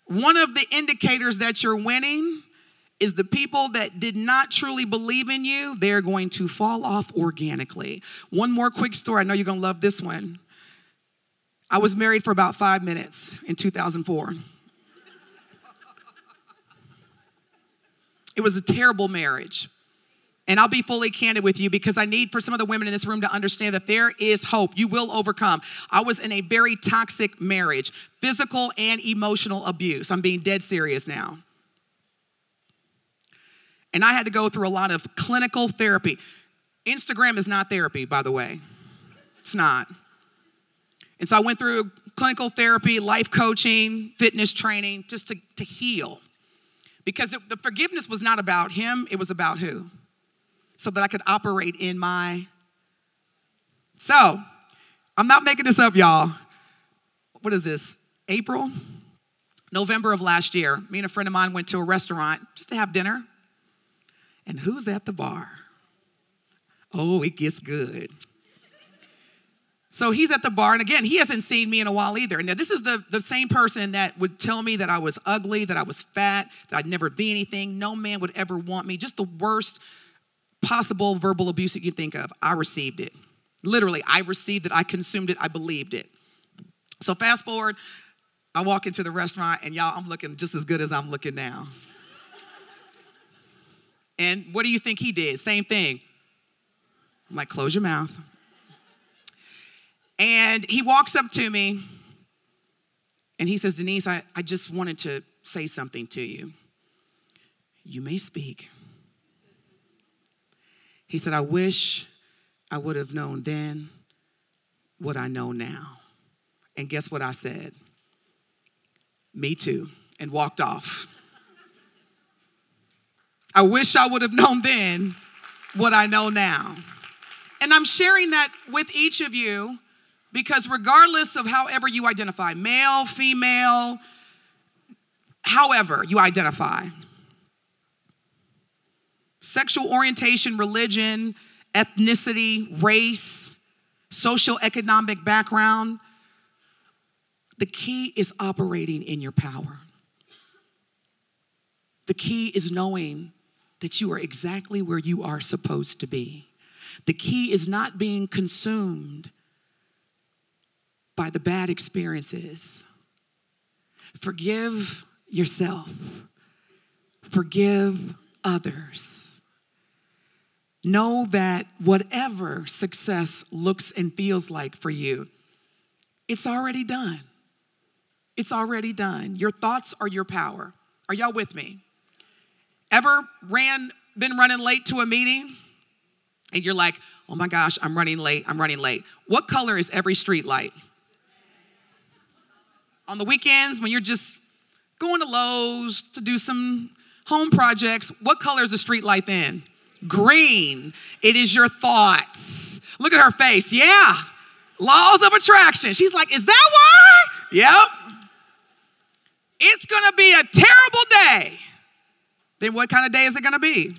one of the indicators that you're winning is the people that did not truly believe in you, they're going to fall off organically. One more quick story. I know you're going to love this one. I was married for about 5 minutes in 2004. It was a terrible marriage. And I'll be fully candid with you because I need for some of the women in this room to understand that there is hope. You will overcome. I was in a very toxic marriage, physical and emotional abuse. I'm being dead serious now. And I had to go through a lot of clinical therapy. Instagram is not therapy, by the way. It's not. And so I went through clinical therapy, life coaching, fitness training, just to heal. Because the forgiveness was not about him, it was about who? So that I could operate in my... So, I'm not making this up, y'all. What is this? April? November of last year, me and a friend of mine went to a restaurant just to have dinner. And who's at the bar? Oh, it gets good. So he's at the bar, and again, he hasn't seen me in a while either. And now this is the same person that would tell me that I was ugly, that I was fat, that I'd never be anything. No man would ever want me. Just the worst possible verbal abuse that you think of. I received it. Literally, I received it. I consumed it. I believed it. So fast forward, I walk into the restaurant, and y'all, I'm looking just as good as I'm looking now. And what do you think he did? Same thing. I'm like, close your mouth. And he walks up to me and he says, Denise, I just wanted to say something to you. You may speak. He said, I wish I would have known then what I know now. And guess what I said? Me too. And walked off. I wish I would have known then what I know now. And I'm sharing that with each of you because regardless of however you identify, male, female, however you identify, sexual orientation, religion, ethnicity, race, social economic background, the key is operating in your power. The key is knowing that you are exactly where you are supposed to be. The key is not being consumed by the bad experiences. Forgive yourself. Forgive others. Know that whatever success looks and feels like for you, it's already done. It's already done. Your thoughts are your power. Are y'all with me? Ever been running late to a meeting? And you're like, oh my gosh, I'm running late. What color is every street light? On the weekends, when you're just going to Lowe's to do some home projects, what color is the street light then? Green. It is your thoughts. Look at her face. Yeah. Laws of attraction. She's like, is that why? Yep. It's going to be a terrible day. Then what kind of day is it going to be?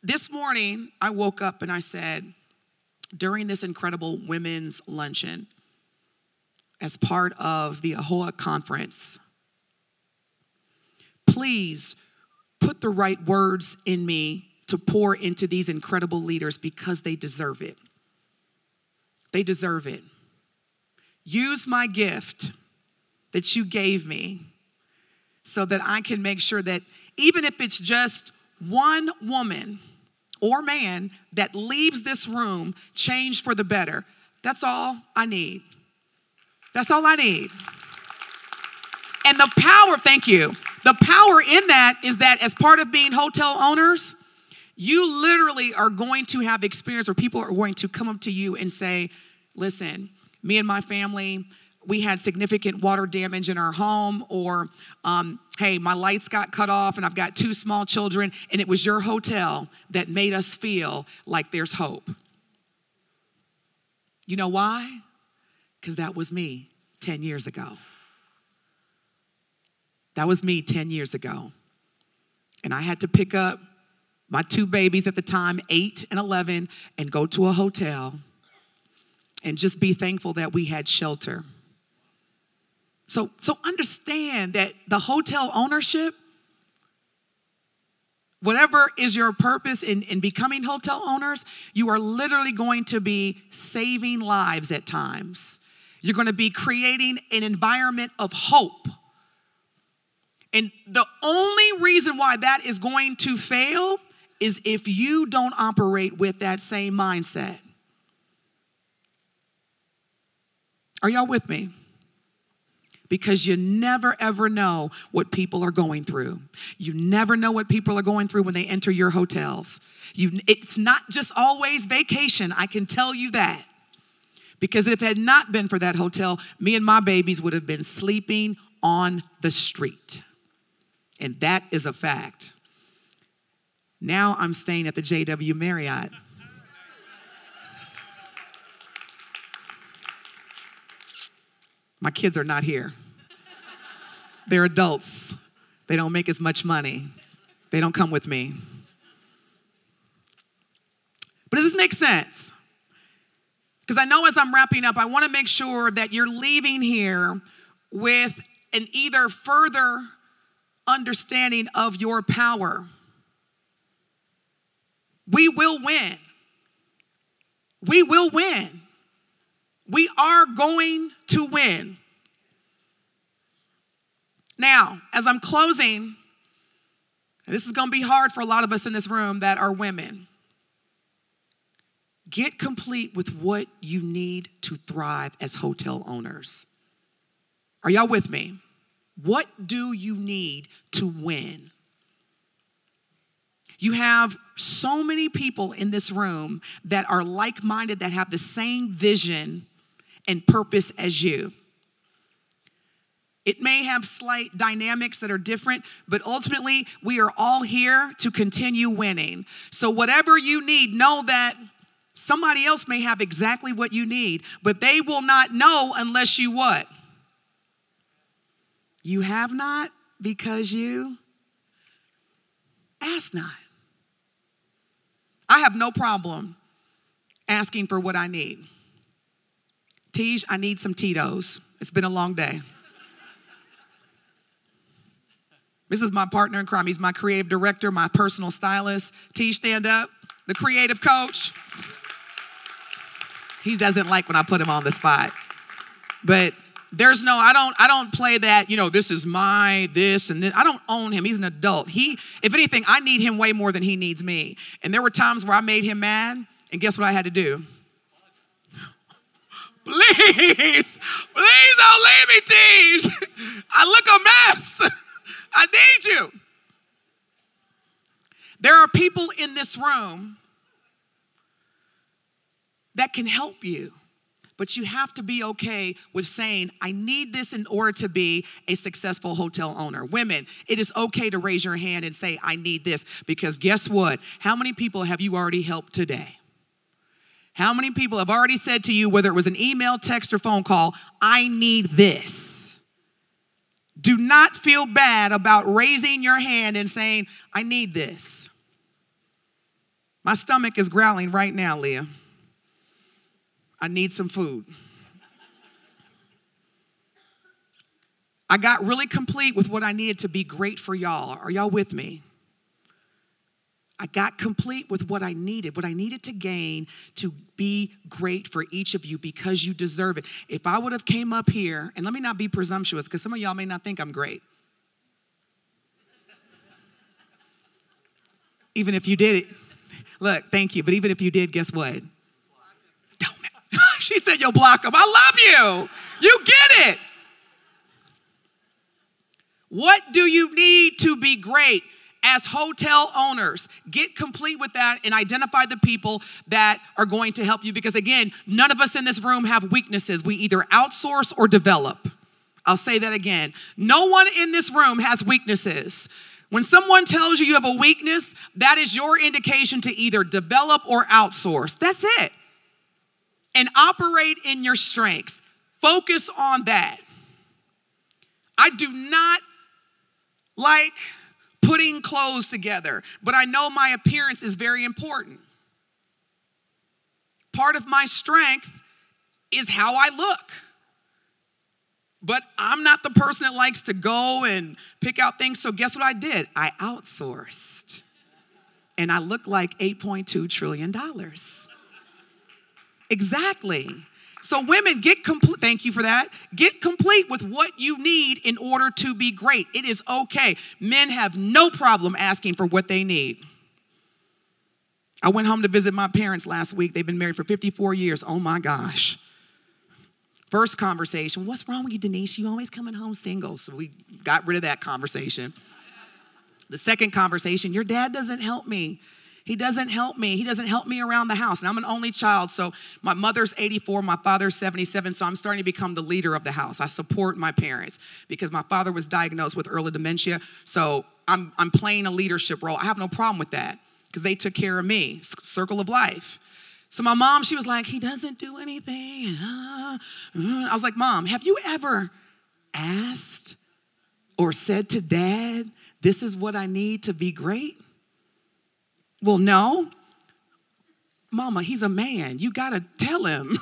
This morning, I woke up and I said, during this incredible women's luncheon, as part of the AAHOA conference, please put the right words in me to pour into these incredible leaders because they deserve it. They deserve it. Use my gift that you gave me so that I can make sure that even if it's just one woman or man that leaves this room changed for the better, that's all I need. That's all I need. And the power, thank you. The power in that is that as part of being hotel owners, you literally are going to have experience where people are going to come up to you and say, listen, me and my family, we had significant water damage in our home, or hey, my lights got cut off and I've got 2 small children, and it was your hotel that made us feel like there's hope. You know why? Because that was me 10 years ago. That was me 10 years ago. And I had to pick up my 2 babies at the time, 8 and 11, and go to a hotel and just be thankful that we had shelter. So understand that the hotel ownership, whatever is your purpose in becoming hotel owners, you are literally going to be saving lives at times. You're going to be creating an environment of hope. And the only reason why that is going to fail is if you don't operate with that same mindset. Are y'all with me? Because you never, ever know what people are going through. You never know what people are going through when they enter your hotels. It's not just always vacation, I can tell you that. Because if it had not been for that hotel, me and my babies would have been sleeping on the street. And that is a fact. Now I'm staying at the JW Marriott. My kids are not here. They're adults. They don't make as much money. They don't come with me. But does this make sense? Because I know as I'm wrapping up, I want to make sure that you're leaving here with an either further understanding of your power. We will win. We will win. We are going to win. Now, as I'm closing, and this is going to be hard for a lot of us in this room that are women. Get complete with what you need to thrive as hotel owners. Are y'all with me? What do you need to win? You have so many people in this room that are like-minded, that have the same vision and purpose as you. It may have slight dynamics that are different, but ultimately we are all here to continue winning. So whatever you need, know that somebody else may have exactly what you need, but they will not know unless you what? You have not because you ask not. I have no problem asking for what I need. Tej, I need some Tito's. It's been a long day. This is my partner in crime. He's my creative director, my personal stylist. Tej, stand up. The creative coach. He doesn't like when I put him on the spot. But there's no, I don't play that, this is this and this. I don't own him. He's an adult. If anything, I need him way more than he needs me. And there were times where I made him mad, and guess what I had to do? Please don't leave me, Tej. I look a mess. I need you. There are people in this room that can help you, but you have to be okay with saying, I need this in order to be a successful hotel owner. Women, it is okay to raise your hand and say, I need this, because guess what? How many people have you already helped today? How many people have already said to you, whether it was an email, text, or phone call, I need this? Do not feel bad about raising your hand and saying, I need this. My stomach is growling right now, Leah. I need some food. I got really complete with what I needed to be great for y'all. Are y'all with me? I got complete with what I needed to gain to be great for each of you, because you deserve it. If I would have came up here, and let me not be presumptuous, because some of y'all may not think I'm great. Even if you did it, look, thank you, but even if you did, guess what? Don't. She said you'll block them. I love you. You get it. What do you need to be great? As hotel owners, get complete with that and identify the people that are going to help you. Because again, none of us in this room have weaknesses. We either outsource or develop. I'll say that again. No one in this room has weaknesses. When someone tells you you have a weakness, that is your indication to either develop or outsource. That's it. And operate in your strengths. Focus on that. I do not like putting clothes together, but I know my appearance is very important. Part of my strength is how I look. But I'm not the person that likes to go and pick out things. So guess what I did? I outsourced. And I look like $8.2 trillion. Exactly. So women, get complete. Thank you for that. Get complete with what you need in order to be great. It is okay. Men have no problem asking for what they need. I went home to visit my parents last week. They've been married for 54 years. Oh my gosh. First conversation, what's wrong with you, Denise? You always coming home single. So we got rid of that conversation. The second conversation, your dad doesn't help me. He doesn't help me. He doesn't help me around the house. And I'm an only child, so my mother's 84, my father's 77, so I'm starting to become the leader of the house. I support my parents because my father was diagnosed with early dementia, so I'm playing a leadership role. I have no problem with that because they took care of me, circle of life. So my mom, she was like, he doesn't do anything. I was like, Mom, have you ever asked or said to Dad, this is what I need to be great? Well, no. Mama, he's a man. You got to tell him.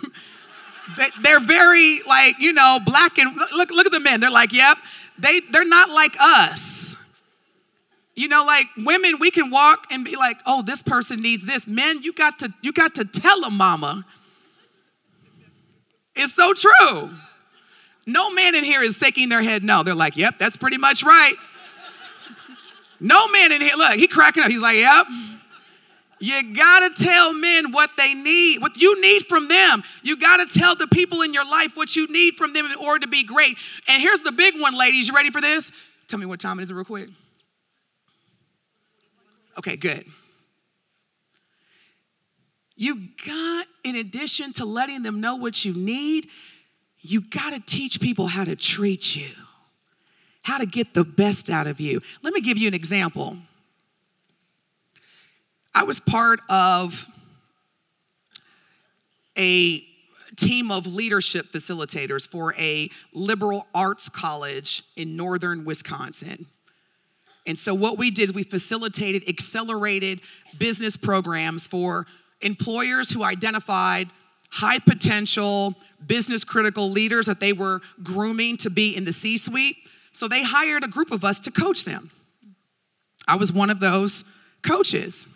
They're very black and, look at the men. They're like, yep, they're not like us. Like women, we can walk and be like, oh, this person needs this. Men, you got to tell them, mama. It's so true. No man in here is shaking their head no. They're like, yep, that's pretty much right. No man in here, look, he cracking up. He's like, yep. You got to tell men what they need, what you need from them. You got to tell the people in your life what you need from them in order to be great. And here's the big one, ladies. You ready for this? Tell me what time it is real quick. Okay, good. You got, in addition to letting them know what you need, you got to teach people how to treat you, how to get the best out of you. Let me give you an example. I was part of a team of leadership facilitators for a liberal arts college in northern Wisconsin. And so what we did is we facilitated accelerated business programs for employers who identified high potential, business critical leaders that they were grooming to be in the C-suite. So they hired a group of us to coach them. I was one of those coaches.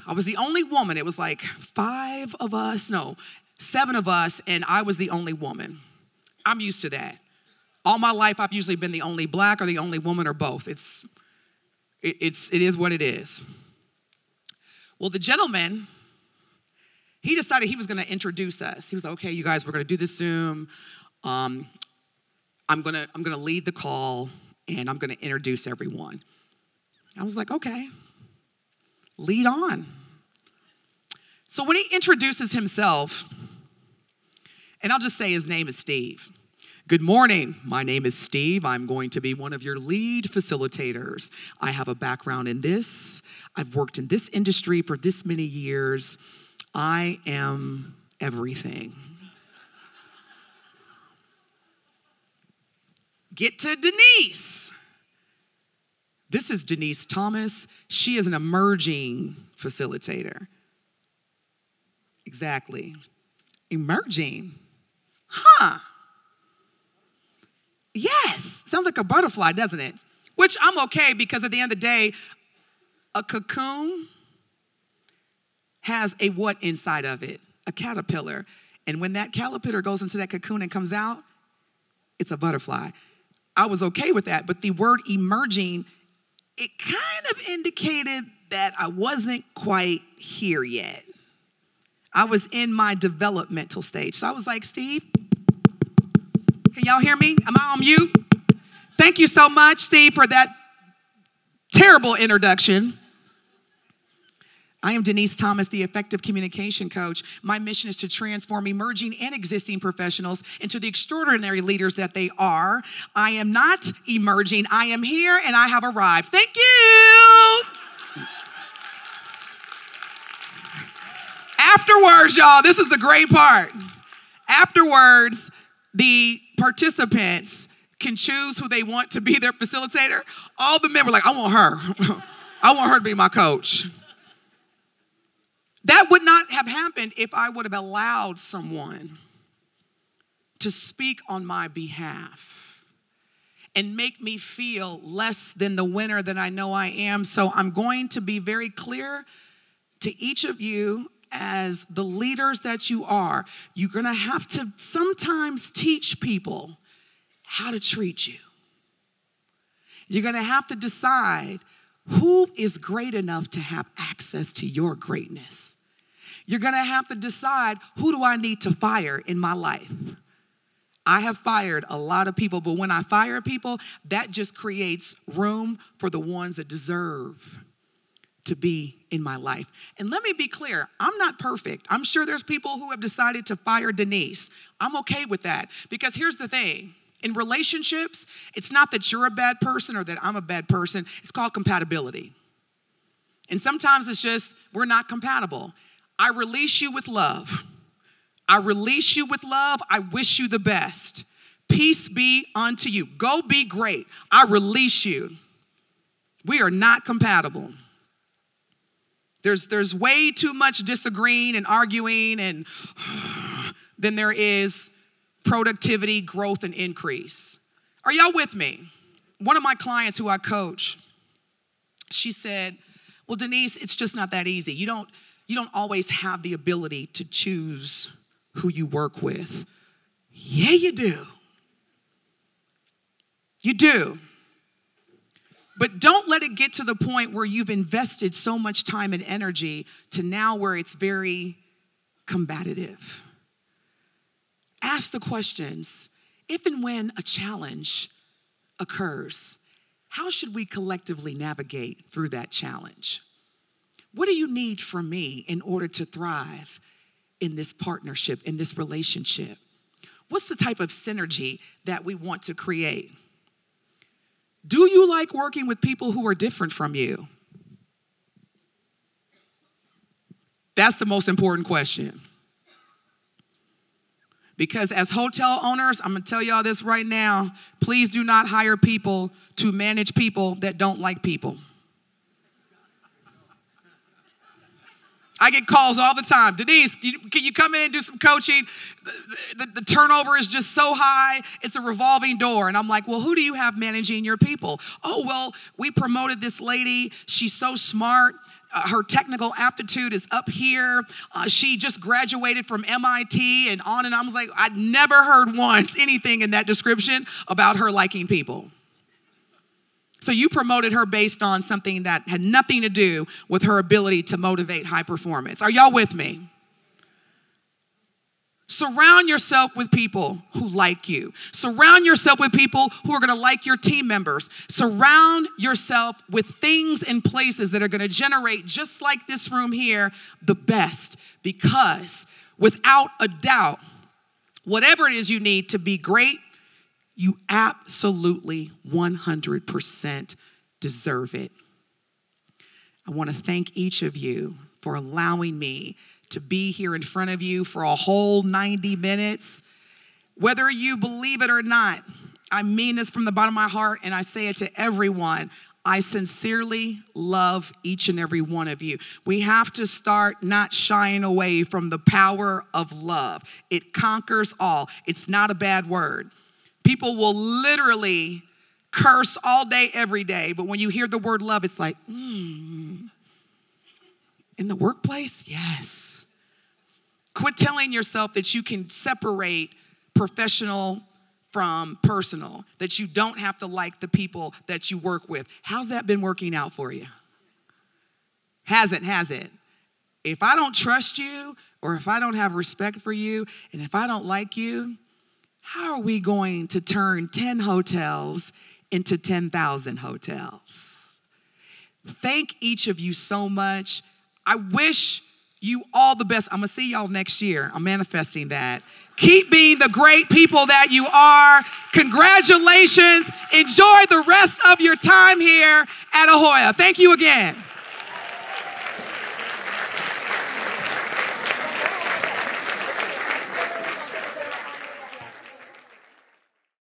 I was the only woman. It was like 7 of us, and I was the only woman. I'm used to that. All my life, I've usually been the only black or the only woman or both. It is what it is. Well, the gentleman, he decided he was going to introduce us. He was like, okay, you guys, we're going to do this Zoom. I'm going to lead the call, and I'm going to introduce everyone. I was like, okay, lead on. So when he introduces himself, and I'll just say his name is Steve. Good morning, my name is Steve. I'm going to be one of your lead facilitators. I have a background in this. I've worked in this industry for this many years. I am everything. Get to Denise. This is Denise Thomas. She is an emerging facilitator. Exactly. Emerging. Huh. Yes. Sounds like a butterfly, doesn't it? Which I'm okay because at the end of the day, a cocoon has a what inside of it? A caterpillar. And when that caterpillar goes into that cocoon and comes out, it's a butterfly. I was okay with that, but the word emerging, it kind of indicated that I wasn't quite here yet. I was in my developmental stage. So I was like, Steve, can y'all hear me? Am I on mute? Thank you so much, Steve, for that terrible introduction. I am Denise Thomas, the effective communication coach. My mission is to transform emerging and existing professionals into the extraordinary leaders that they are. I am not emerging. I am here and I have arrived. Thank you. Afterwards, y'all, this is the great part. Afterwards, the participants can choose who they want to be their facilitator. All the men were like, I want her. I want her to be my coach. That would not have happened if I would have allowed someone to speak on my behalf and make me feel less than the winner that I know I am. So I'm going to be very clear to each of you as the leaders that you are. You're going to have to sometimes teach people how to treat you. You're going to have to decide who is great enough to have access to your greatness. You're going to have to decide, who do I need to fire in my life? I have fired a lot of people, but when I fire people, that just creates room for the ones that deserve to be in my life. And let me be clear, I'm not perfect. I'm sure there's people who have decided to fire Denise. I'm okay with that, because here's the thing. In relationships, it's not that you're a bad person or that I'm a bad person. It's called compatibility. And sometimes it's just, we're not compatible. I release you with love. I release you with love. I wish you the best. Peace be unto you. Go be great. I release you. We are not compatible. There's way too much disagreeing and arguing, and then there is productivity, growth, and increase. Are y'all with me? One of my clients who I coach, she said, well, Denise, it's just not that easy. You don't always have the ability to choose who you work with. Yeah, you do. You do. But don't let it get to the point where you've invested so much time and energy to now where it's very combative. Ask the questions. If and when a challenge occurs, how should we collectively navigate through that challenge? What do you need from me in order to thrive in this partnership, in this relationship? What's the type of synergy that we want to create? Do you like working with people who are different from you? That's the most important question. Because as hotel owners, I'm going to tell y'all this right now, please do not hire people to manage people that don't like people. I get calls all the time. Denise, can you come in and do some coaching? The turnover is just so high. It's a revolving door. And I'm like, well, who do you have managing your people? Oh, well, we promoted this lady. She's so smart. Her technical aptitude is up here. She just graduated from MIT and on. And I was like, I'd never heard once anything in that description about her liking people. So you promoted her based on something that had nothing to do with her ability to motivate high performance. Are y'all with me? Surround yourself with people who like you. Surround yourself with people who are going to like your team members. Surround yourself with things and places that are going to generate, just like this room here, the best. Because without a doubt, whatever it is you need to be great, you absolutely 100% deserve it. I want to thank each of you for allowing me to be here in front of you for a whole 90 minutes. Whether you believe it or not, I mean this from the bottom of my heart, and I say it to everyone. I sincerely love each and every one of you. We have to start not shying away from the power of love. It conquers all. It's not a bad word. People will literally curse all day, every day, but when you hear the word love, it's like, In the workplace? Yes. Quit telling yourself that you can separate professional from personal, that you don't have to like the people that you work with. How's that been working out for you? Has it? If I don't trust you, or if I don't have respect for you, and if I don't like you, how are we going to turn 10 hotels into 10,000 hotels? Thank each of you so much. I wish you all the best. I'm going to see y'all next year. I'm manifesting that. Keep being the great people that you are. Congratulations. Enjoy the rest of your time here at AAHOA. Thank you again.